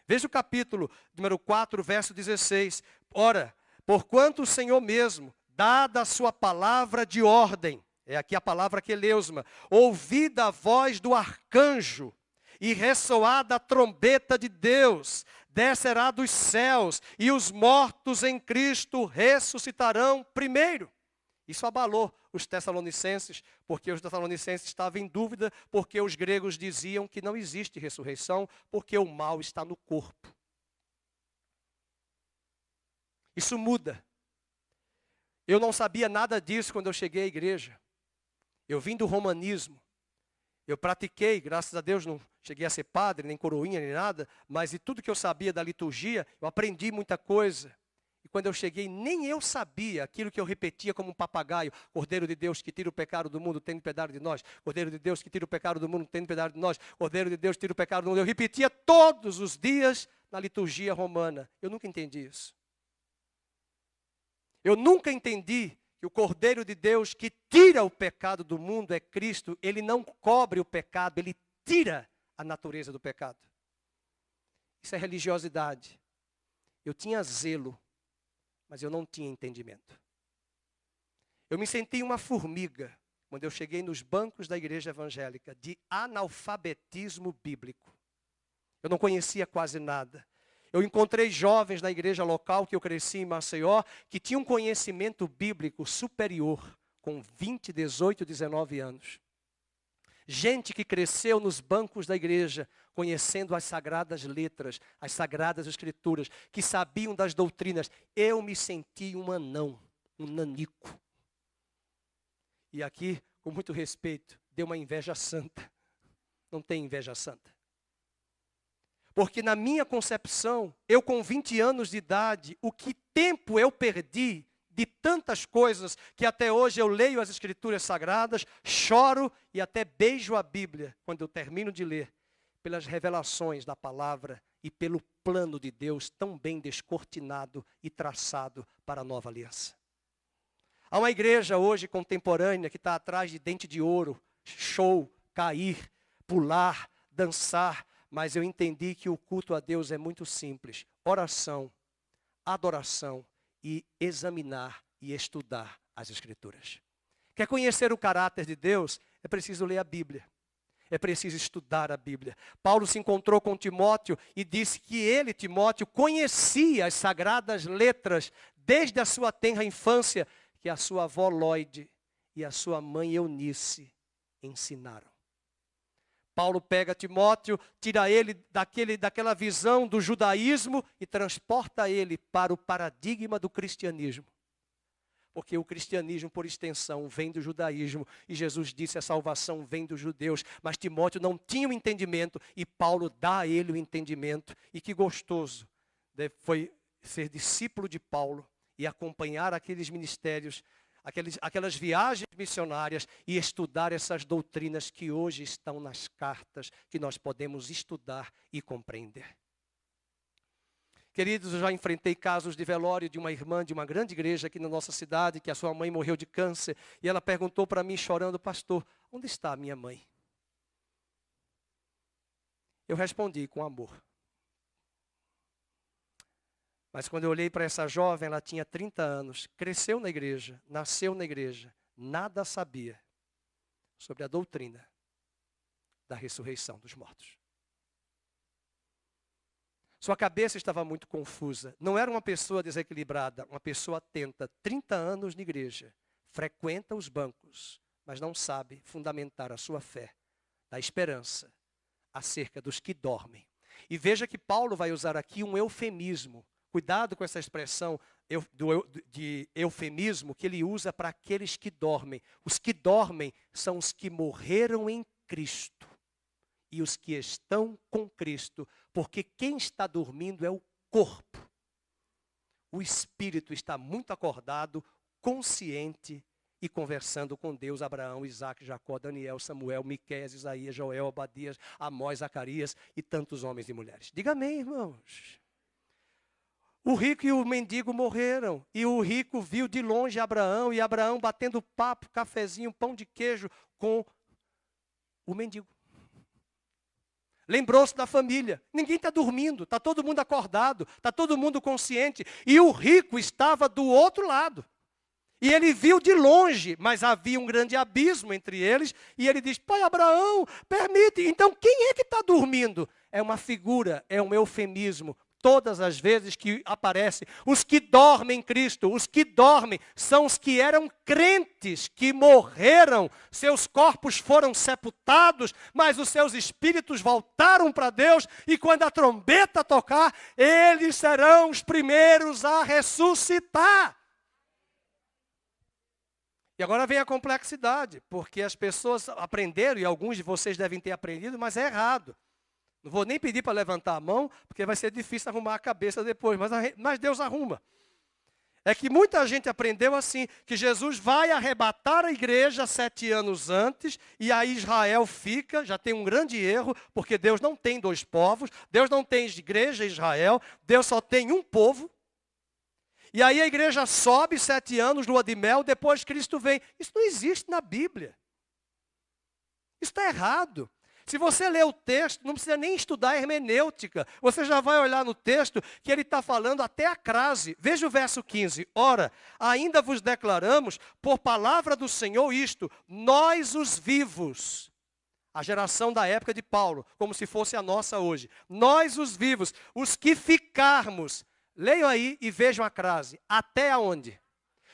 Veja o capítulo número 4, verso 16. Ora, porquanto o Senhor mesmo, dada a sua palavra de ordem, é aqui a palavra keleusma, ouvida a voz do arcanjo e ressoada a trombeta de Deus, descerá dos céus e os mortos em Cristo ressuscitarão primeiro. Isso abalou os tessalonicenses, porque os tessalonicenses estavam em dúvida, porque os gregos diziam que não existe ressurreição, porque o mal está no corpo. Isso muda. Eu não sabia nada disso quando eu cheguei à igreja. Eu vim do romanismo. Eu pratiquei, graças a Deus, não cheguei a ser padre, nem coroinha, nem nada, mas de tudo que eu sabia da liturgia, eu aprendi muita coisa. E quando eu cheguei, nem eu sabia aquilo que eu repetia como um papagaio. Cordeiro de Deus que tira o pecado do mundo, tem piedade de nós. Cordeiro de Deus que tira o pecado do mundo, tem piedade de nós. Cordeiro de Deus que tira o pecado do mundo. Eu repetia todos os dias na liturgia romana. Eu nunca entendi isso. Eu nunca entendi que o Cordeiro de Deus que tira o pecado do mundo é Cristo. Ele não cobre o pecado, ele tira a natureza do pecado. Isso é religiosidade. Eu tinha zelo, mas eu não tinha entendimento. Eu me senti uma formiga quando eu cheguei nos bancos da igreja evangélica de analfabetismo bíblico. Eu não conhecia quase nada. Eu encontrei jovens na igreja local que eu cresci em Maceió, que tinham um conhecimento bíblico superior, com 20, 18, 19 anos. Gente que cresceu nos bancos da igreja, conhecendo as sagradas letras, as sagradas escrituras, que sabiam das doutrinas. Eu me senti um anão, um nanico. E aqui, com muito respeito, deu uma inveja santa. Não tem inveja santa. Porque na minha concepção, eu com 20 anos de idade, o que tempo eu perdi de tantas coisas que até hoje eu leio as Escrituras Sagradas, choro e até beijo a Bíblia quando eu termino de ler, pelas revelações da palavra e pelo plano de Deus tão bem descortinado e traçado para a nova aliança. Há uma igreja hoje contemporânea que está atrás de dente de ouro, show, cair, pular, dançar, mas eu entendi que o culto a Deus é muito simples. Oração, adoração e examinar e estudar as Escrituras. Quer conhecer o caráter de Deus? É preciso ler a Bíblia. É preciso estudar a Bíblia. Paulo se encontrou com Timóteo e disse que ele, Timóteo, conhecia as sagradas letras desde a sua tenra infância, que a sua avó Lóide e a sua mãe Eunice ensinaram. Paulo pega Timóteo, tira ele daquela visão do judaísmo e transporta ele para o paradigma do cristianismo. Porque o cristianismo, por extensão, vem do judaísmo. E Jesus disse, a salvação vem dos judeus. Mas Timóteo não tinha o entendimento e Paulo dá a ele o entendimento. E que gostoso foi ser discípulo de Paulo e acompanhar aqueles ministérios, aquelas viagens missionárias e estudar essas doutrinas que hoje estão nas cartas, que nós podemos estudar e compreender. Queridos, eu já enfrentei casos de velório de uma irmã de uma grande igreja aqui na nossa cidade, que a sua mãe morreu de câncer, e ela perguntou para mim chorando, pastor, onde está a minha mãe? Eu respondi com amor. Mas quando eu olhei para essa jovem, ela tinha 30 anos, cresceu na igreja, nasceu na igreja, nada sabia sobre a doutrina da ressurreição dos mortos. Sua cabeça estava muito confusa. Não era uma pessoa desequilibrada, uma pessoa atenta. 30 anos na igreja, frequenta os bancos, mas não sabe fundamentar a sua fé, da esperança, acerca dos que dormem. E veja que Paulo vai usar aqui um eufemismo. Cuidado com essa expressão de eufemismo que ele usa para aqueles que dormem. Os que dormem são os que morreram em Cristo. E os que estão com Cristo, porque quem está dormindo é o corpo. O espírito está muito acordado, consciente e conversando com Deus, Abraão, Isaac, Jacó, Daniel, Samuel, Miqueias, Isaías, Joel, Obadias, Amós, Zacarias e tantos homens e mulheres. Diga amém, irmãos. O rico e o mendigo morreram, e o rico viu de longe Abraão, e Abraão batendo papo, cafezinho, pão de queijo com o mendigo. Lembrou-se da família. Ninguém está dormindo, está todo mundo acordado, está todo mundo consciente. E o rico estava do outro lado. E ele viu de longe, mas havia um grande abismo entre eles. E ele diz, pai Abraão, permite. Então quem é que está dormindo? É uma figura, é um eufemismo. Todas as vezes que aparece, os que dormem em Cristo, os que dormem são os que eram crentes, que morreram, seus corpos foram sepultados, mas os seus espíritos voltaram para Deus, e quando a trombeta tocar, eles serão os primeiros a ressuscitar. E agora vem a complexidade, porque as pessoas aprenderam, e alguns de vocês devem ter aprendido, mas é errado. Não vou nem pedir para levantar a mão, porque vai ser difícil arrumar a cabeça depois, mas Deus arruma. É que muita gente aprendeu assim, que Jesus vai arrebatar a igreja 7 anos antes, e aí Israel fica, já tem um grande erro, porque Deus não tem 2 povos, Deus não tem igreja em Israel, Deus só tem um povo. E aí a igreja sobe 7 anos, lua de mel, depois Cristo vem. Isso não existe na Bíblia. Isso está errado. Se você ler o texto, não precisa nem estudar hermenêutica. Você já vai olhar no texto que ele está falando até a crase. Veja o verso 15. Ora, ainda vos declaramos por palavra do Senhor isto, nós os vivos, A geração da época de Paulo, como se fosse a nossa hoje. Nós, os vivos, os que ficarmos, leiam aí e vejam a crase, até aonde?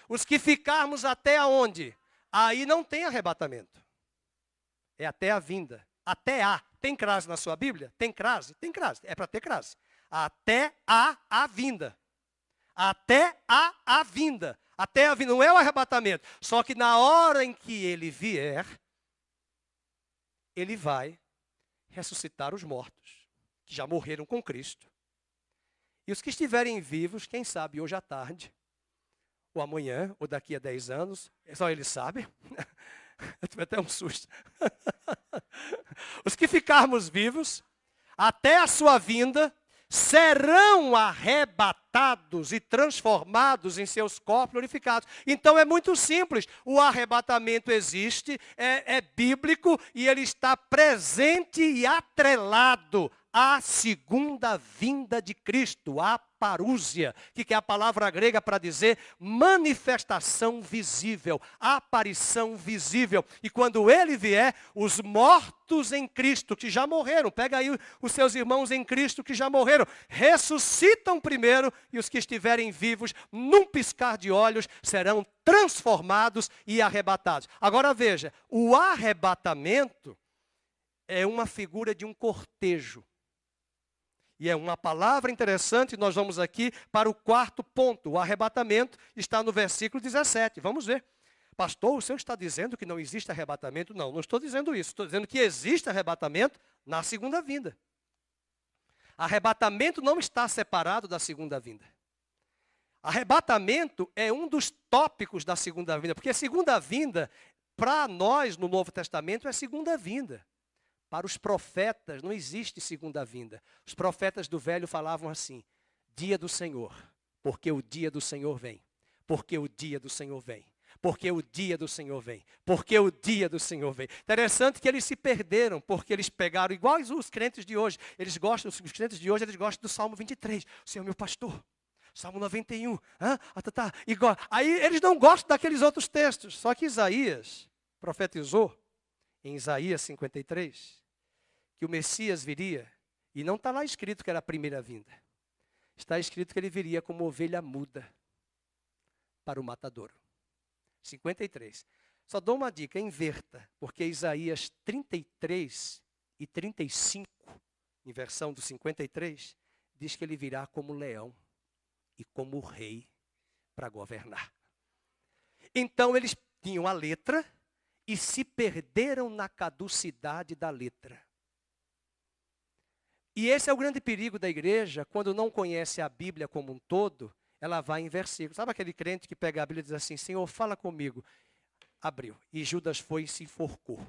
Os que ficarmos até aonde? Aí não tem arrebatamento. É até a vinda. Até a. Tem crase na sua Bíblia? Tem crase? Tem crase. É para ter crase. Até a vinda. Até a vinda. Até a vinda. Não é o arrebatamento. Só que na hora em que ele vier, ele vai ressuscitar os mortos, que já morreram com Cristo. E os que estiverem vivos, quem sabe hoje à tarde, ou amanhã, ou daqui a 10 anos, só ele sabe. Eu tive até um susto. Os que ficarmos vivos, até a sua vinda, serão arrebatados e transformados em seus corpos glorificados. Então é muito simples. O arrebatamento existe, é bíblico e ele está presente e atrelado à segunda vinda de Cristo, a parúzia, que é a palavra grega para dizer manifestação visível, aparição visível. E quando ele vier, os mortos em Cristo, que já morreram, pega aí os seus irmãos em Cristo que já morreram, ressuscitam primeiro, e os que estiverem vivos, num piscar de olhos, serão transformados e arrebatados. Agora veja, o arrebatamento é uma figura de um cortejo. E é uma palavra interessante, nós vamos aqui para o quarto ponto. O arrebatamento está no versículo 17. Vamos ver. Pastor, o senhor está dizendo que não existe arrebatamento? Não, não estou dizendo isso. Estou dizendo que existe arrebatamento na segunda vinda. Arrebatamento não está separado da segunda vinda. Arrebatamento é um dos tópicos da segunda vinda. Porque a segunda vinda, para nós no Novo Testamento, é segunda vinda. Para os profetas não existe segunda vinda. Os profetas do Velho falavam assim, dia do Senhor, porque o dia do Senhor vem. Porque o dia do Senhor vem. Porque o dia do Senhor vem. Porque o dia do Senhor vem. Interessante que eles se perderam, porque eles pegaram, igual os crentes de hoje, os crentes de hoje, eles gostam do Salmo 23. O Senhor é meu pastor. Salmo 91. Igual. Aí eles não gostam daqueles outros textos. Só que Isaías profetizou, em Isaías 53, que o Messias viria, e não está lá escrito que era a primeira vinda. Está escrito que ele viria como ovelha muda para o matadouro. 53. Só dou uma dica, inverta, porque Isaías 33 e 35, em versão do 53, diz que ele virá como leão e como rei para governar. Então eles tinham a letra e se perderam na caducidade da letra. E esse é o grande perigo da igreja, quando não conhece a Bíblia como um todo, ela vai em versículos. Sabe aquele crente que pega a Bíblia e diz assim, Senhor, fala comigo. Abriu. E Judas foi e se enforcou.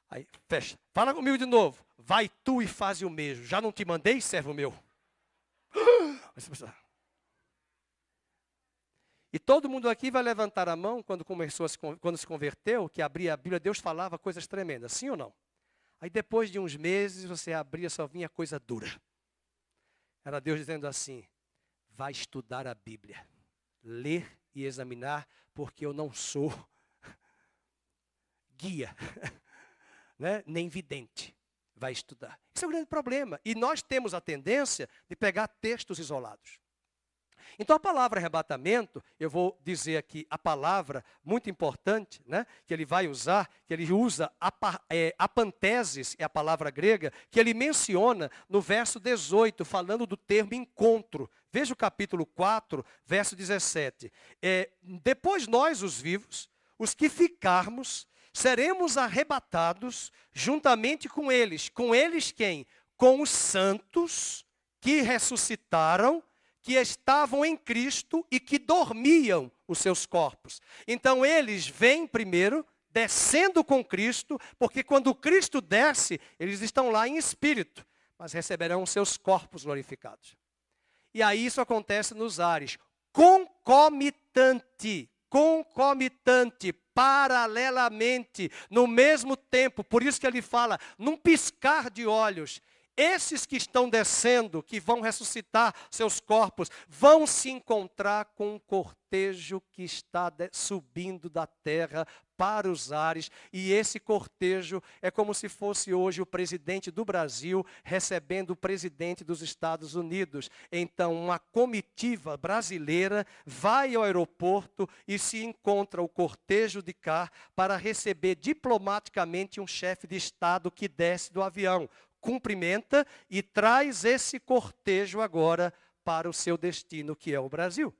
Aí, fecha. Fala comigo de novo. Vai tu e faz o mesmo. Já não te mandei, servo meu? E todo mundo aqui vai levantar a mão quando se converteu, que abria a Bíblia, Deus falava coisas tremendas. Sim ou não? Aí depois de uns meses, você abria, só vinha coisa dura. Era Deus dizendo assim, vai estudar a Bíblia, ler e examinar, porque eu não sou guia, né? Nem vidente. Vai estudar. Esse é o grande problema. E nós temos a tendência de pegar textos isolados. Então a palavra arrebatamento, eu vou dizer aqui a palavra muito importante, né, que ele vai usar, que ele usa apanteses, é a palavra grega, que ele menciona no verso 18, falando do termo encontro. Veja o capítulo 4, verso 17. Depois nós, os vivos, os que ficarmos, seremos arrebatados juntamente com eles. Com eles quem? Com os santos que ressuscitaram, que estavam em Cristo e que dormiam os seus corpos. Então eles vêm primeiro, descendo com Cristo, porque quando Cristo desce, eles estão lá em espírito, mas receberão seus corpos glorificados. E aí isso acontece nos ares, concomitante, paralelamente, no mesmo tempo. Por isso que ele fala, num piscar de olhos, esses que estão descendo, que vão ressuscitar seus corpos, vão se encontrar com um cortejo que está subindo da terra para os ares, e esse cortejo é como se fosse hoje o presidente do Brasil recebendo o presidente dos Estados Unidos. Então, uma comitiva brasileira vai ao aeroporto e se encontra o cortejo de cá para receber diplomaticamente um chefe de Estado que desce do avião, cumprimenta e traz esse cortejo agora para o seu destino, que é o Brasil.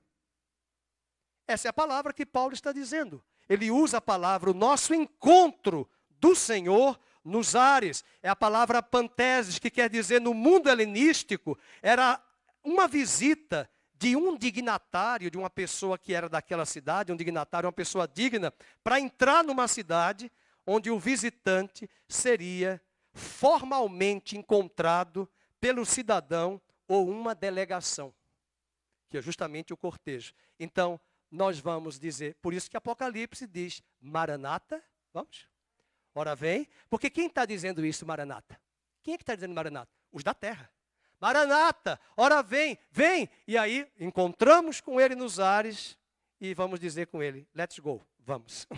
Essa é a palavra que Paulo está dizendo. Ele usa a palavra, o nosso encontro do Senhor nos ares. É a palavra panteses, que quer dizer, no mundo helenístico, era uma visita de um dignatário, de uma pessoa que era daquela cidade, um dignatário, uma pessoa digna, para entrar numa cidade onde o visitante seria formalmente encontrado pelo cidadão ou uma delegação, que é justamente o cortejo. Então, nós vamos dizer, por isso que Apocalipse diz, Maranata, vamos? Ora vem, porque quem está dizendo isso, Maranata? Quem é que está dizendo Maranata? Os da terra. Maranata, ora vem, vem. E aí, encontramos com ele nos ares e vamos dizer com ele, let's go, vamos.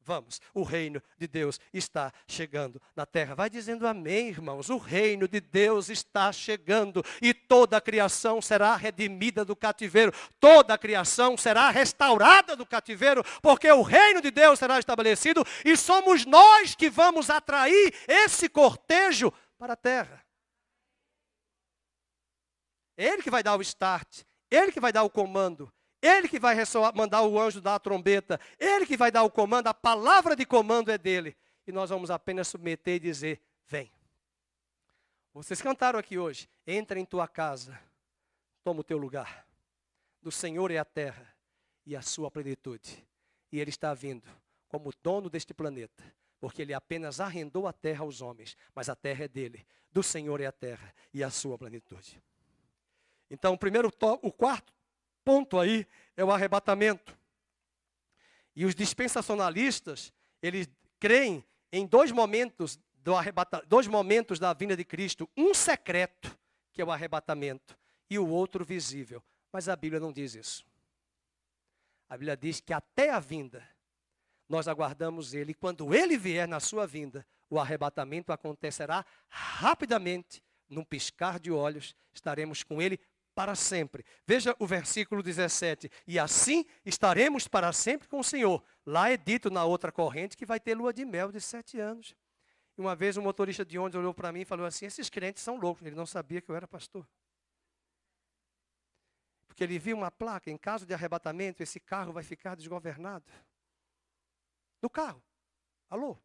Vamos, o reino de Deus está chegando na terra. Vai dizendo amém, irmãos. O reino de Deus está chegando e toda a criação será redimida do cativeiro. Toda a criação será restaurada do cativeiro, porque o reino de Deus será estabelecido e somos nós que vamos atrair esse cortejo para a terra. Ele que vai dar o start, ele que vai dar o comando. Ele que vai mandar o anjo dar a trombeta. Ele que vai dar o comando, a palavra de comando é dele. E nós vamos apenas submeter e dizer, vem. Vocês cantaram aqui hoje, entra em tua casa, toma o teu lugar. Do Senhor é a terra e a sua plenitude. E ele está vindo como dono deste planeta, porque ele apenas arrendou a terra aos homens, mas a terra é dele. Do Senhor é a terra e a sua plenitude. Então, o quarto ponto aí é o arrebatamento. E os dispensacionalistas, eles creem em dois momentos da vinda de Cristo. Um secreto, que é o arrebatamento, e o outro visível. Mas a Bíblia não diz isso. A Bíblia diz que até a vinda, nós aguardamos ele. E quando ele vier na sua vinda, o arrebatamento acontecerá rapidamente, num piscar de olhos, estaremos com ele para sempre. Veja o versículo 17. E assim estaremos para sempre com o Senhor. Lá é dito na outra corrente que vai ter lua de mel de 7 anos. E uma vez um motorista de ônibus olhou para mim e falou assim, esses crentes são loucos. Ele não sabia que eu era pastor. Porque ele viu uma placa, em caso de arrebatamento, esse carro vai ficar desgovernado. No carro. Alô?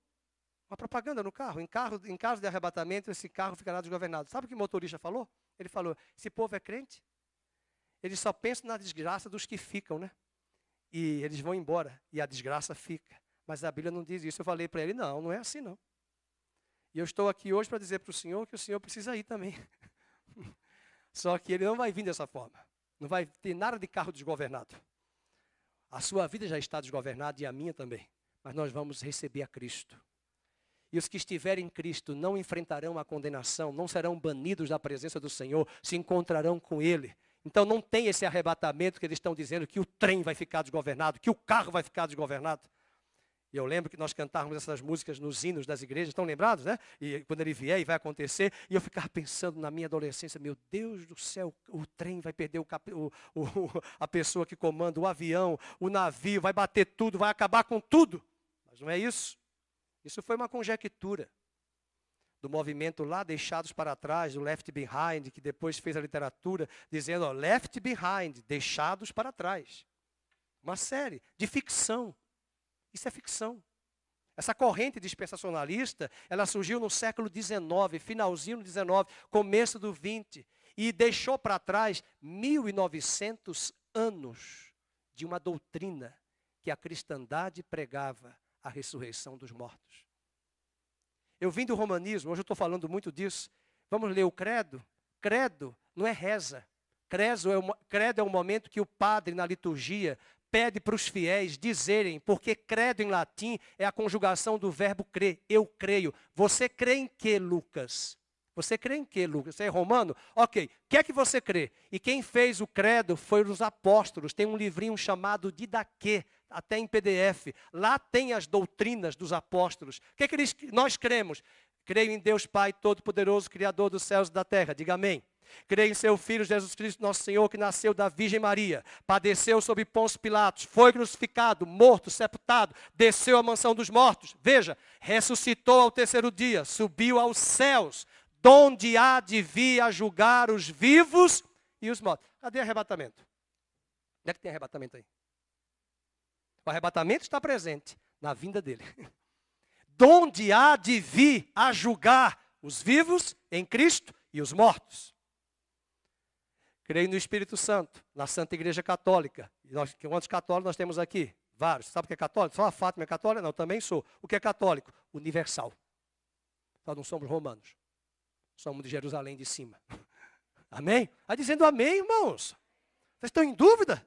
Uma propaganda no carro. Em caso de arrebatamento, esse carro ficará desgovernado. Sabe o que o motorista falou? Ele falou, esse povo é crente? Eles só pensam na desgraça dos que ficam, né? E eles vão embora e a desgraça fica. Mas a Bíblia não diz isso. Eu falei para ele, não é assim não. E eu estou aqui hoje para dizer para o Senhor que o Senhor precisa ir também. Só que ele não vai vir dessa forma. Não vai ter nada de carro desgovernado. A sua vida já está desgovernada e a minha também. Mas nós vamos receber a Cristo. E os que estiverem em Cristo não enfrentarão a condenação, não serão banidos da presença do Senhor, se encontrarão com Ele. Então não tem esse arrebatamento que eles estão dizendo que o trem vai ficar desgovernado, que o carro vai ficar desgovernado. E eu lembro que nós cantávamos essas músicas nos hinos das igrejas, estão lembrados, né? E quando ele vier e vai acontecer, e eu ficava pensando na minha adolescência, meu Deus do céu, o trem vai perder a pessoa que comanda, o avião, o navio, vai bater tudo, vai acabar com tudo. Mas não é isso. Isso foi uma conjectura do movimento lá, Deixados para Trás, do Left Behind, que depois fez a literatura, dizendo, ó, Left Behind, Deixados para Trás. Uma série de ficção. Isso é ficção. Essa corrente dispensacionalista, ela surgiu no século XIX, finalzinho do XIX, começo do XX, e deixou para trás 1.900 anos de uma doutrina que a cristandade pregava, a ressurreição dos mortos. Eu vim do romanismo, hoje eu estou falando muito disso. Vamos ler o credo? Credo não é reza. Credo é o momento que o padre, na liturgia, pede para os fiéis dizerem, porque credo em latim é a conjugação do verbo crer. Eu creio. Você crê em quê, Lucas? Você crê em quê, Lucas? Você é romano? Ok. O que é que você crê? E quem fez o credo foi os apóstolos. Tem um livrinho chamado Didaquê, até em PDF. Lá tem as doutrinas dos apóstolos. O que é que nós cremos? Creio em Deus Pai Todo-Poderoso, Criador dos céus e da terra. Diga amém. Creio em seu Filho Jesus Cristo, nosso Senhor, que nasceu da Virgem Maria, padeceu sob Pôncio Pilatos, foi crucificado, morto, sepultado, desceu à mansão dos mortos. Veja, ressuscitou ao terceiro dia, subiu aos céus, donde há de vir a julgar os vivos e os mortos. Cadê arrebatamento? Onde é que tem arrebatamento aí? O arrebatamento está presente na vinda dele. Donde há de vir a julgar os vivos em Cristo e os mortos. Creio no Espírito Santo, na Santa Igreja Católica. E quantos católicos nós temos aqui? Vários. Sabe o que é católico? Só a Fátima é católica? Não, também sou. O que é católico? Universal. Nós não somos romanos. Somos de Jerusalém de cima. Amém? Está dizendo amém, irmãos? Vocês estão em dúvida?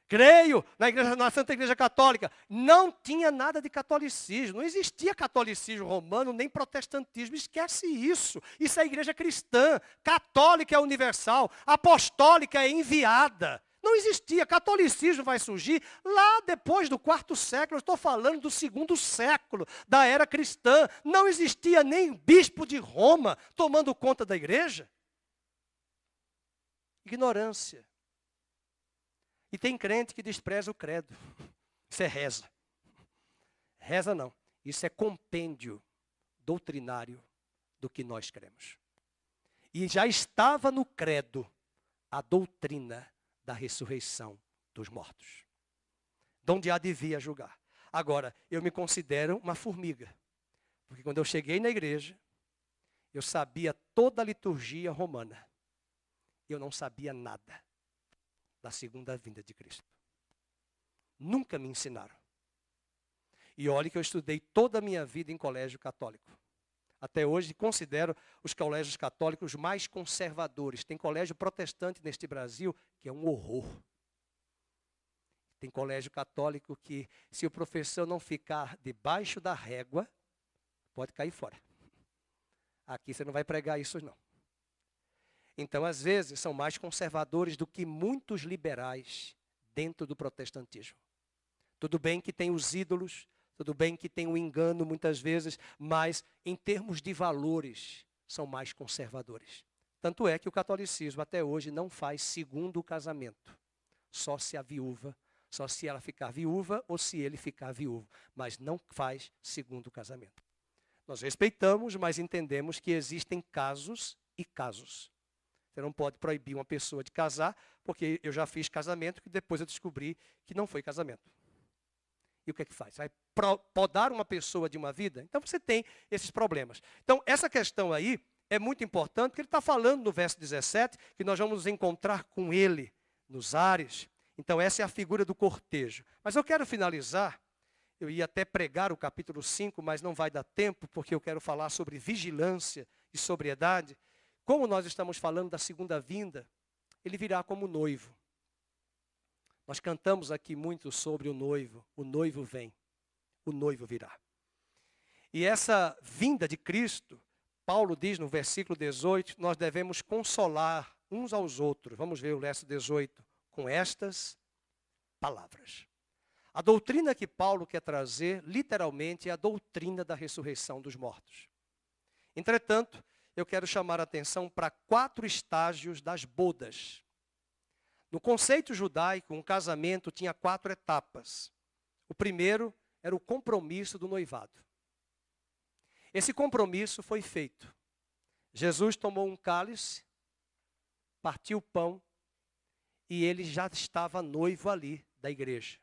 Creio na Santa Igreja Católica. Não tinha nada de catolicismo. Não existia catolicismo romano, nem protestantismo. Esquece isso. Isso é igreja cristã. Católica é universal. Apostólica é enviada. Não existia. Catolicismo vai surgir lá depois do 4º século. Eu estou falando do 2º século, da era cristã. Não existia nem bispo de Roma tomando conta da igreja. Ignorância. E tem crente que despreza o credo. Isso é reza. Reza não. Isso é compêndio doutrinário do que nós cremos. E já estava no credo a doutrina da ressurreição dos mortos. De onde há de vir a julgar. Agora, eu me considero uma formiga. Porque quando eu cheguei na igreja, eu sabia toda a liturgia romana. Eu não sabia nada da segunda vinda de Cristo. Nunca me ensinaram. E olhe que eu estudei toda a minha vida em colégio católico. Até hoje considero os colégios católicos mais conservadores. Tem colégio protestante neste Brasil que é um horror. Tem colégio católico que, se o professor não ficar debaixo da régua, pode cair fora. Aqui você não vai pregar isso, não. Então, às vezes, são mais conservadores do que muitos liberais dentro do protestantismo. Tudo bem que tem os ídolos, tudo bem que tem o engano muitas vezes, mas em termos de valores, são mais conservadores. Tanto é que o catolicismo até hoje não faz segundo casamento. Só se a viúva, só se ela ficar viúva ou se ele ficar viúvo. Mas não faz segundo casamento. Nós respeitamos, mas entendemos que existem casos e casos. Você não pode proibir uma pessoa de casar, porque eu já fiz casamento que depois eu descobri que não foi casamento. E o que é que faz? Vai podar uma pessoa de uma vida? Então você tem esses problemas. Então essa questão aí é muito importante, porque ele está falando no verso 17, que nós vamos nos encontrar com ele nos ares. Então essa é a figura do cortejo. Mas eu quero finalizar, eu ia até pregar o capítulo 5, mas não vai dar tempo, porque eu quero falar sobre vigilância e sobriedade. Como nós estamos falando da segunda vinda, ele virá como noivo. Nós cantamos aqui muito sobre o noivo vem, o noivo virá. E essa vinda de Cristo, Paulo diz no versículo 18, nós devemos consolar uns aos outros. Vamos ver o verso 18, com estas palavras. A doutrina que Paulo quer trazer, literalmente, é a doutrina da ressurreição dos mortos. Entretanto, eu quero chamar a atenção para 4 estágios das bodas. No conceito judaico, um casamento tinha 4 etapas. O primeiro era o compromisso do noivado. Esse compromisso foi feito. Jesus tomou um cálice, partiu o pão, e ele já estava noivo ali da igreja.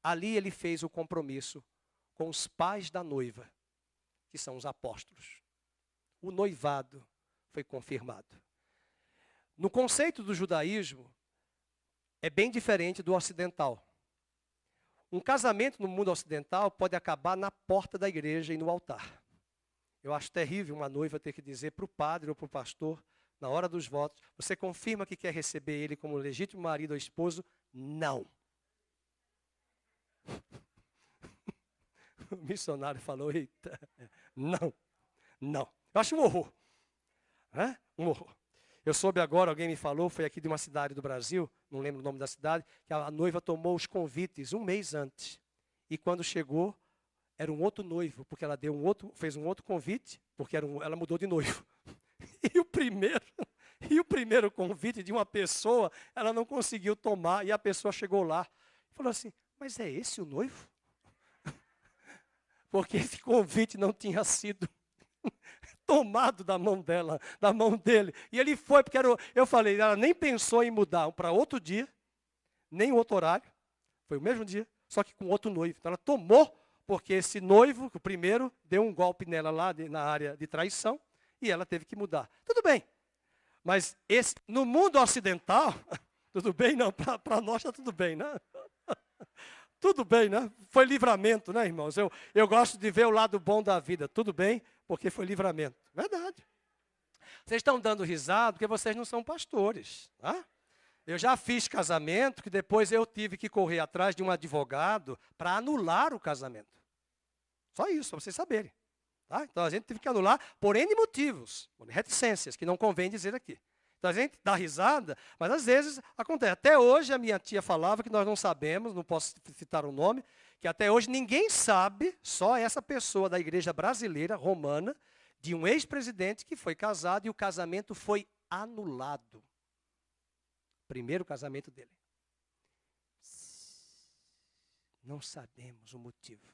Ali ele fez o compromisso com os pais da noiva, que são os apóstolos. O noivado foi confirmado. No conceito do judaísmo, é bem diferente do ocidental. Um casamento no mundo ocidental pode acabar na porta da igreja e no altar. Eu acho terrível uma noiva ter que dizer para o padre ou para o pastor, na hora dos votos, você confirma que quer receber ele como legítimo marido ou esposo? Não. O missionário falou, eita, não. Eu acho um horror. Um horror. Eu soube agora, alguém me falou, foi aqui de uma cidade do Brasil, não lembro o nome da cidade, que a noiva tomou os convites um mês antes. E quando chegou, era um outro noivo, porque ela fez um outro convite, porque ela mudou de noivo. E o primeiro convite de uma pessoa, ela não conseguiu tomar, e a pessoa chegou lá e falou assim, mas é esse o noivo? Porque esse convite não tinha sido tomado da mão dela, da mão dele. E ele foi, porque eu falei, ela nem pensou em mudar para outro dia, nem outro horário, foi o mesmo dia, só que com outro noivo. Então ela tomou, porque esse noivo, o primeiro, deu um golpe nela lá na área de traição, e ela teve que mudar. Tudo bem, mas no mundo ocidental, tudo bem? Não, para nós está tudo bem, né? Tudo bem, né? Foi livramento, né, irmãos? Eu gosto de ver o lado bom da vida. Tudo bem, porque foi livramento. Verdade. Vocês estão dando risada porque vocês não são pastores. Tá? Eu já fiz casamento que depois eu tive que correr atrás de um advogado para anular o casamento. Só isso, para vocês saberem. Tá? Então a gente teve que anular por N motivos, por reticências, que não convém dizer aqui. Então a gente dá risada, mas às vezes acontece. Até hoje a minha tia falava que nós não sabemos, não posso citar o nome, que até hoje ninguém sabe, só essa pessoa da igreja brasileira, romana, de um ex-presidente que foi casado e o casamento foi anulado. Primeiro casamento dele. Não sabemos o motivo.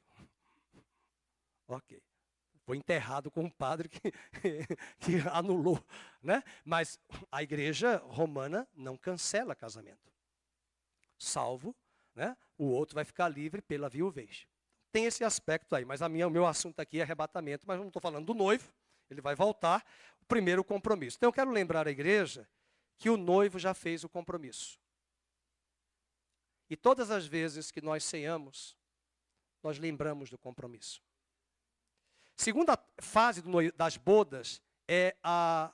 Ok. Foi enterrado com um padre que anulou, né? Mas a igreja romana não cancela casamento. Salvo, né? O outro vai ficar livre pela viuvez. Tem esse aspecto aí, mas o meu assunto aqui é arrebatamento, mas não estou falando do noivo, ele vai voltar, o primeiro compromisso. Então eu quero lembrar a igreja que o noivo já fez o compromisso. E todas as vezes que nós ceiamos, nós lembramos do compromisso. Segunda fase das bodas é a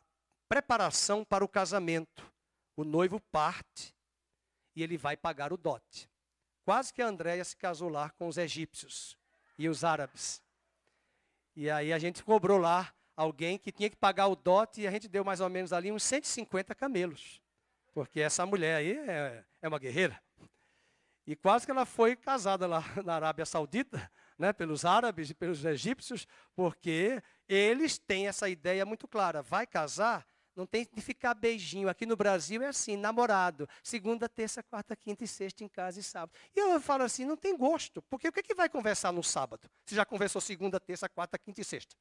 preparação para o casamento. O noivo parte e ele vai pagar o dote. Quase que a Andréia se casou lá com os egípcios e os árabes. E aí a gente cobrou lá alguém que tinha que pagar o dote e a gente deu mais ou menos ali uns 150 camelos. Porque essa mulher aí é uma guerreira. E quase que ela foi casada lá na Arábia Saudita, né, pelos árabes e pelos egípcios, porque eles têm essa ideia muito clara. Vai casar, não tem de ficar beijinho. Aqui no Brasil é assim, namorado. Segunda, terça, quarta, quinta e sexta em casa e sábado. E eu falo assim, não tem gosto. Porque o que vai conversar no sábado? Se já conversou segunda, terça, quarta, quinta e sexta.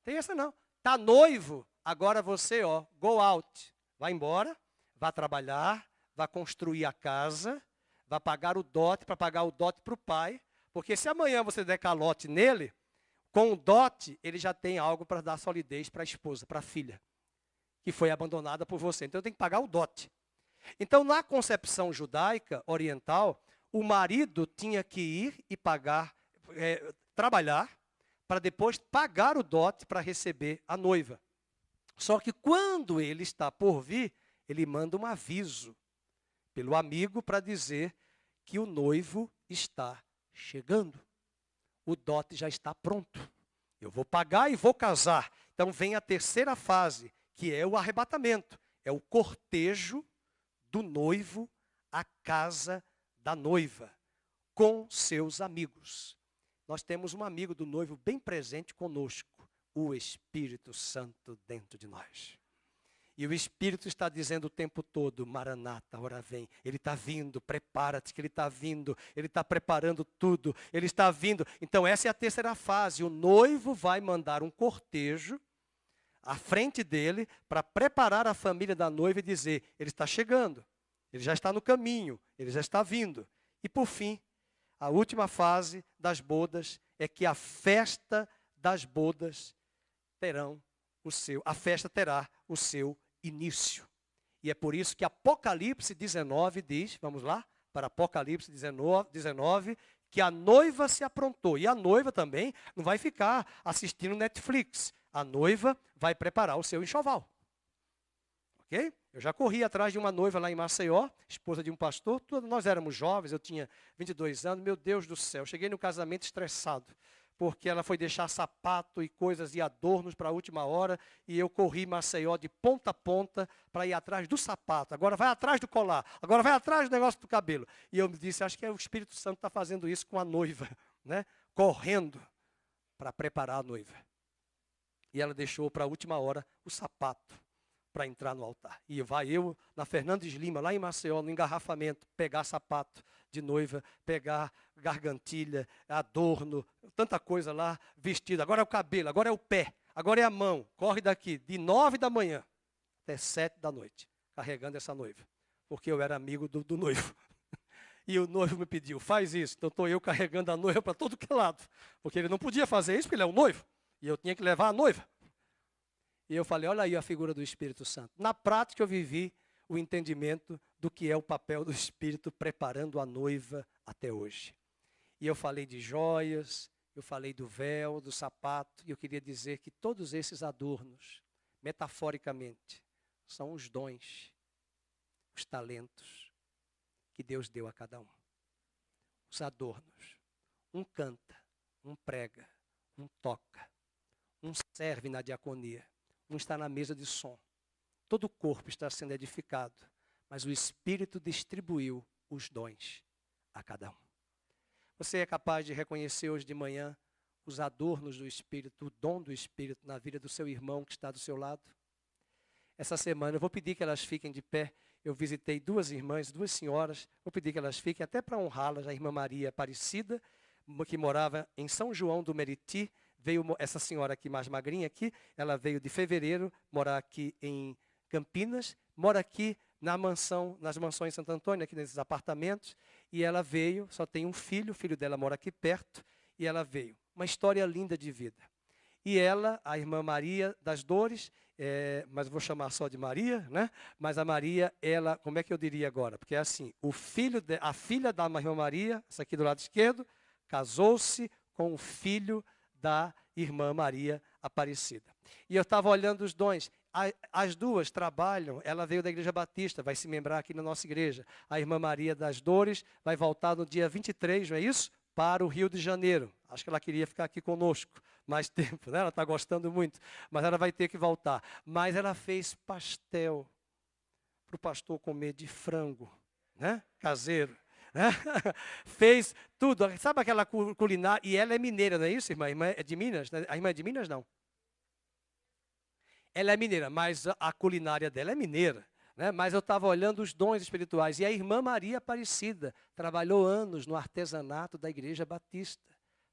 Tem essa não. Tá noivo, agora você, go out. Vai embora, vai trabalhar, vai construir a casa, vai pagar o dote, para pagar o dote para o pai. Porque se amanhã você der calote nele, com o dote, ele já tem algo para dar solidez para a esposa, para a filha, que foi abandonada por você. Então, tem que pagar o dote. Então, na concepção judaica, oriental, o marido tinha que ir e pagar, trabalhar, para depois pagar o dote para receber a noiva. Só que quando ele está por vir, ele manda um aviso pelo amigo para dizer que o noivo está chegando. O dote já está pronto. Eu vou pagar e vou casar. Então vem a terceira fase, que é o arrebatamento. É o cortejo do noivo à casa da noiva, com seus amigos. Nós temos um amigo do noivo bem presente conosco, o Espírito Santo dentro de nós. E o Espírito está dizendo o tempo todo, Maranata, ora vem. Ele está vindo, prepara-te que ele está vindo. Ele está preparando tudo, ele está vindo. Então essa é a terceira fase. O noivo vai mandar um cortejo à frente dele para preparar a família da noiva e dizer, ele está chegando, ele já está no caminho, ele já está vindo. E por fim, a última fase das bodas é que a festa das bodas a festa terá o seu início. E é por isso que Apocalipse 19 diz, vamos lá, para Apocalipse 19, que a noiva se aprontou. E a noiva também não vai ficar assistindo Netflix. A noiva vai preparar o seu enxoval. Ok? Eu já corri atrás de uma noiva lá em Maceió, esposa de um pastor. Nós éramos jovens, eu tinha 22 anos. Meu Deus do céu, cheguei no casamento estressado. porque ela foi deixar sapato e coisas e adornos para a última hora, e eu corri Maceió de ponta a ponta para ir atrás do sapato. Agora vai atrás do colar, agora vai atrás do negócio do cabelo. E eu me disse, acho que o Espírito Santo está fazendo isso com a noiva, né? Correndo para preparar a noiva. E ela deixou para a última hora o sapato para entrar no altar. E vai eu, na Fernandes Lima, lá em Maceió, no engarrafamento, pegar sapato de noiva, pegar gargantilha, adorno, tanta coisa lá, vestido. Agora é o cabelo, agora é o pé, agora é a mão. Corre daqui, de 9 da manhã até 7 da noite, carregando essa noiva. Porque eu era amigo do noivo. E o noivo me pediu, faz isso. Então estou eu carregando a noiva para todo que é lado. Porque ele não podia fazer isso, porque ele é o noivo. E eu tinha que levar a noiva. E eu falei, olha aí a figura do Espírito Santo. Na prática eu vivi o entendimento do que é o papel do Espírito preparando a noiva até hoje. E eu falei de joias, eu falei do véu, do sapato, e eu queria dizer que todos esses adornos, metaforicamente, são os dons, os talentos que Deus deu a cada um. Os adornos. Um canta, um prega, um toca, um serve na diaconia. Um está na mesa de som. Todo o corpo está sendo edificado, mas o Espírito distribuiu os dons a cada um. Você é capaz de reconhecer hoje de manhã os adornos do Espírito, o dom do Espírito na vida do seu irmão que está do seu lado? Essa semana eu vou pedir que elas fiquem de pé. Eu visitei 2 irmãs, 2 senhoras. Vou pedir que elas fiquem até para honrá-las. A irmã Maria Aparecida, que morava em São João do Meriti. Veio essa senhora aqui, mais magrinha aqui, ela veio de fevereiro morar aqui em Campinas, mora aqui na mansão, nas mansões Santo Antônio, aqui nesses apartamentos, e ela veio, só tem um filho, o filho dela mora aqui perto, e ela veio. Uma história linda de vida. E ela, a irmã Maria das Dores, mas eu vou chamar só de Maria, né? Mas a Maria, ela, como é que eu diria agora? Porque é assim, a filha da irmã Maria, essa aqui do lado esquerdo, casou-se com o filho da irmã Maria Aparecida. E eu estava olhando os dons. As duas trabalham, ela veio da Igreja Batista, vai se membrar aqui na nossa igreja. A irmã Maria das Dores vai voltar no dia 23, não é isso? Para o Rio de Janeiro. Acho que ela queria ficar aqui conosco mais tempo, né? Ela está gostando muito, mas ela vai ter que voltar. Mas ela fez pastel para o pastor comer de frango, né? Caseiro. Fez tudo, sabe aquela culinária, e ela é mineira, não é isso, irmã? A irmã é de Minas? A irmã é de Minas, não? Ela é mineira, mas a culinária dela é mineira, né? Mas eu estava olhando os dons espirituais, e a irmã Maria Aparecida trabalhou anos no artesanato da Igreja Batista,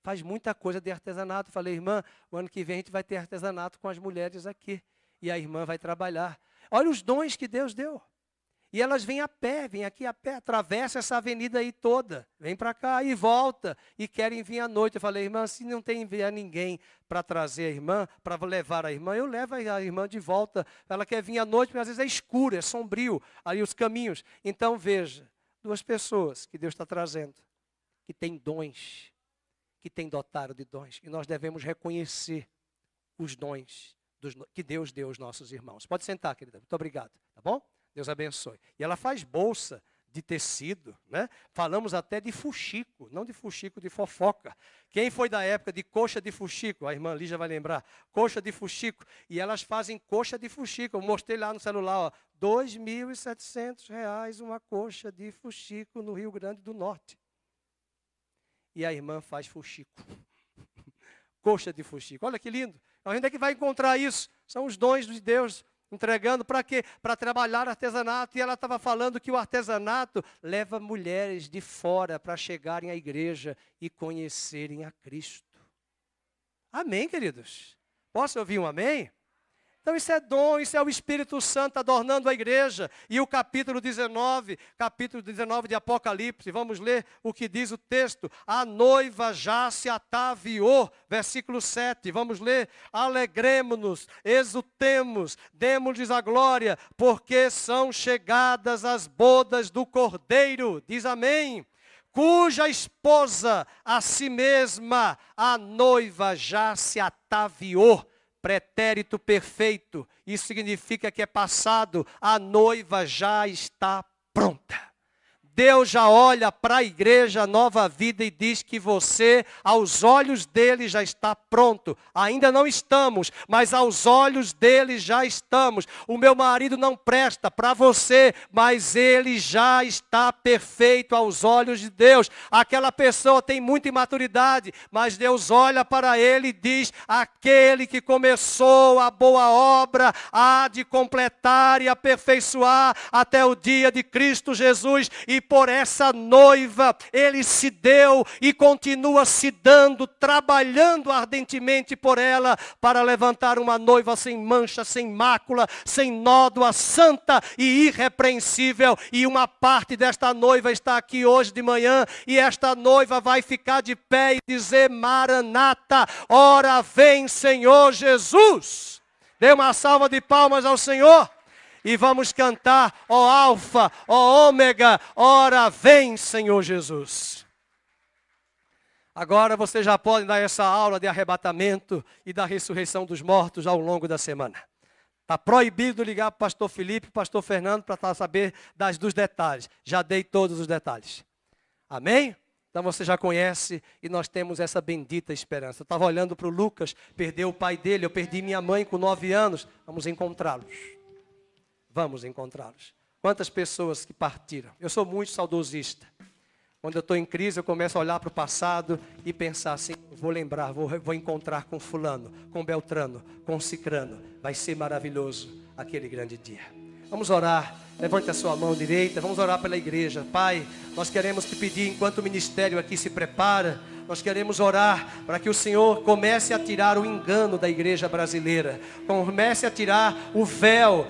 faz muita coisa de artesanato. Falei, irmã, o ano que vem a gente vai ter artesanato com as mulheres aqui, e a irmã vai trabalhar. Olha os dons que Deus deu. E elas vêm a pé, vêm aqui a pé, atravessam essa avenida aí toda, vem para cá e volta, e querem vir à noite. Eu falei, irmã, se não tem enviar ninguém para trazer a irmã, para levar a irmã, eu levo a irmã de volta. Ela quer vir à noite, porque às vezes é escuro, é sombrio, ali os caminhos. Então veja, 2 pessoas que Deus está trazendo, que têm dons, que têm dotado de dons, e nós devemos reconhecer os dons que Deus deu aos nossos irmãos. Pode sentar, querida, muito obrigado, tá bom? Deus abençoe. E ela faz bolsa de tecido, né? Falamos até de fuxico, não de fuxico de fofoca. Quem foi da época de coxa de fuxico? A irmã Lígia vai lembrar. Coxa de fuxico. E elas fazem coxa de fuxico. Eu mostrei lá no celular, ó, R$ 2.700 uma coxa de fuxico no Rio Grande do Norte. E a irmã faz fuxico. Coxa de fuxico. Olha que lindo. Onde é que vai encontrar isso? São os dons de Deus. Entregando para quê? Para trabalhar artesanato. E ela estava falando que o artesanato leva mulheres de fora para chegarem à igreja e conhecerem a Cristo. Amém, queridos? Posso ouvir um amém? Então isso é dom, isso é o Espírito Santo adornando a igreja. E o capítulo 19 de Apocalipse, vamos ler o que diz o texto. A noiva já se ataviou, versículo 7, vamos ler. Alegremo-nos, exultemos, demos-lhes a glória, porque são chegadas as bodas do Cordeiro, diz amém. Cuja esposa, a si mesma, a noiva já se ataviou. Pretérito perfeito, isso significa que é passado, a noiva já está pronta. Deus já olha para a igreja Nova Vida e diz que você, aos olhos dele, já está pronto. Ainda não estamos, mas aos olhos dele já estamos. O meu marido não presta para você, mas ele já está perfeito aos olhos de Deus. Aquela pessoa tem muita imaturidade, mas Deus olha para ele e diz: aquele que começou a boa obra há de completar e aperfeiçoar até o dia de Cristo Jesus. E por essa noiva ele se deu e continua se dando, trabalhando ardentemente por ela, para levantar uma noiva sem mancha, sem mácula, sem nódoa, santa e irrepreensível. E uma parte desta noiva está aqui hoje de manhã, e esta noiva vai ficar de pé e dizer: Maranata, ora vem Senhor Jesus. Dê uma salva de palmas ao Senhor. E vamos cantar: ó Alfa, ó Ômega, ora vem Senhor Jesus. Agora você já pode dar essa aula de arrebatamento e da ressurreição dos mortos ao longo da semana. Está proibido ligar para o pastor Felipe e pastor Fernando para saber dos detalhes. Já dei todos os detalhes. Amém? Então você já conhece e nós temos essa bendita esperança. Eu estava olhando para o Lucas, perdeu o pai dele, eu perdi minha mãe com 9 anos. Vamos encontrá-los. Vamos encontrá-los. Quantas pessoas que partiram. Eu sou muito saudosista. Quando eu estou em crise, eu começo a olhar para o passado e pensar assim: vou lembrar, vou encontrar com fulano, com Beltrano, com Cicrano. Vai ser maravilhoso aquele grande dia. Vamos orar. Levante a sua mão direita. Vamos orar pela igreja. Pai, nós queremos te pedir, enquanto o ministério aqui se prepara, nós queremos orar para que o Senhor comece a tirar o engano da igreja brasileira. Comece a tirar o véu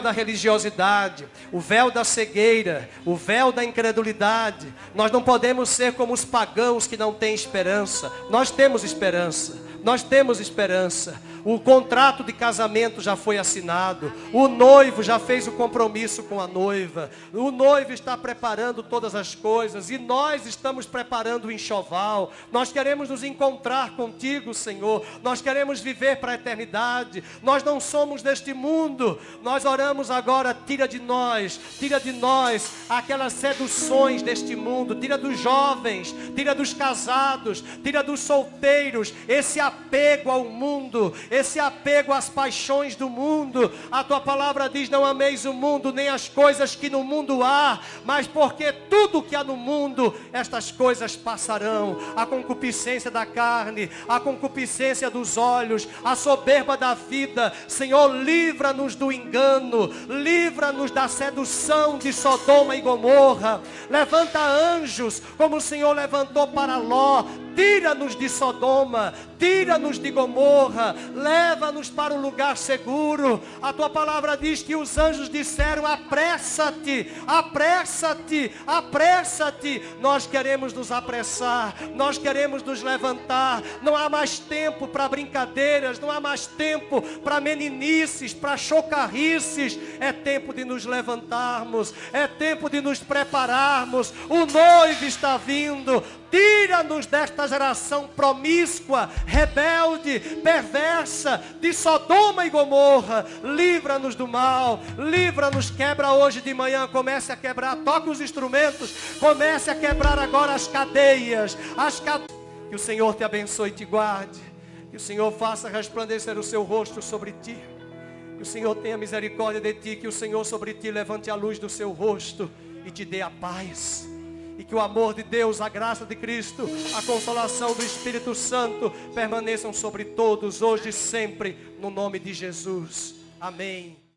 da religiosidade, o véu da cegueira, o véu da incredulidade. Nós não podemos ser como os pagãos que não têm esperança. Nós temos esperança. Nós temos esperança. O contrato de casamento já foi assinado. O noivo já fez o compromisso com a noiva. O noivo está preparando todas as coisas. E nós estamos preparando o enxoval. Nós queremos nos encontrar contigo, Senhor. Nós queremos viver para a eternidade. Nós não somos deste mundo. Nós oramos agora: tira de nós aquelas seduções deste mundo. Tira dos jovens, tira dos casados, tira dos solteiros, esse apego ao mundo, esse apego às paixões do mundo. A tua palavra diz: não ameis o mundo, nem as coisas que no mundo há, mas porque tudo que há no mundo, estas coisas passarão. A concupiscência da carne, a concupiscência dos olhos, a soberba da vida. Senhor, livra-nos do engano, livra-nos da sedução de Sodoma e Gomorra. Levanta anjos, como o Senhor levantou para Ló. Tira-nos de Sodoma, tira-nos de Gomorra, leva-nos para um lugar seguro. A tua palavra diz que os anjos disseram: apressa-te, apressa-te, apressa-te. Nós queremos nos apressar, nós queremos nos levantar. Não há mais tempo para brincadeiras, não há mais tempo para meninices, para chocarrices. É tempo de nos levantarmos, é tempo de nos prepararmos. O noivo está vindo. Tira-nos desta geração promíscua, rebelde, perversa, de Sodoma e Gomorra. Livra-nos do mal, livra-nos. Quebra hoje de manhã, comece a quebrar, toca os instrumentos, comece a quebrar agora as cadeias, Que o Senhor te abençoe e te guarde, que o Senhor faça resplandecer o seu rosto sobre ti, que o Senhor tenha misericórdia de ti, que o Senhor sobre ti levante a luz do seu rosto e te dê a paz. E que o amor de Deus, a graça de Cristo, a consolação do Espírito Santo permaneçam sobre todos, hoje e sempre, no nome de Jesus. Amém.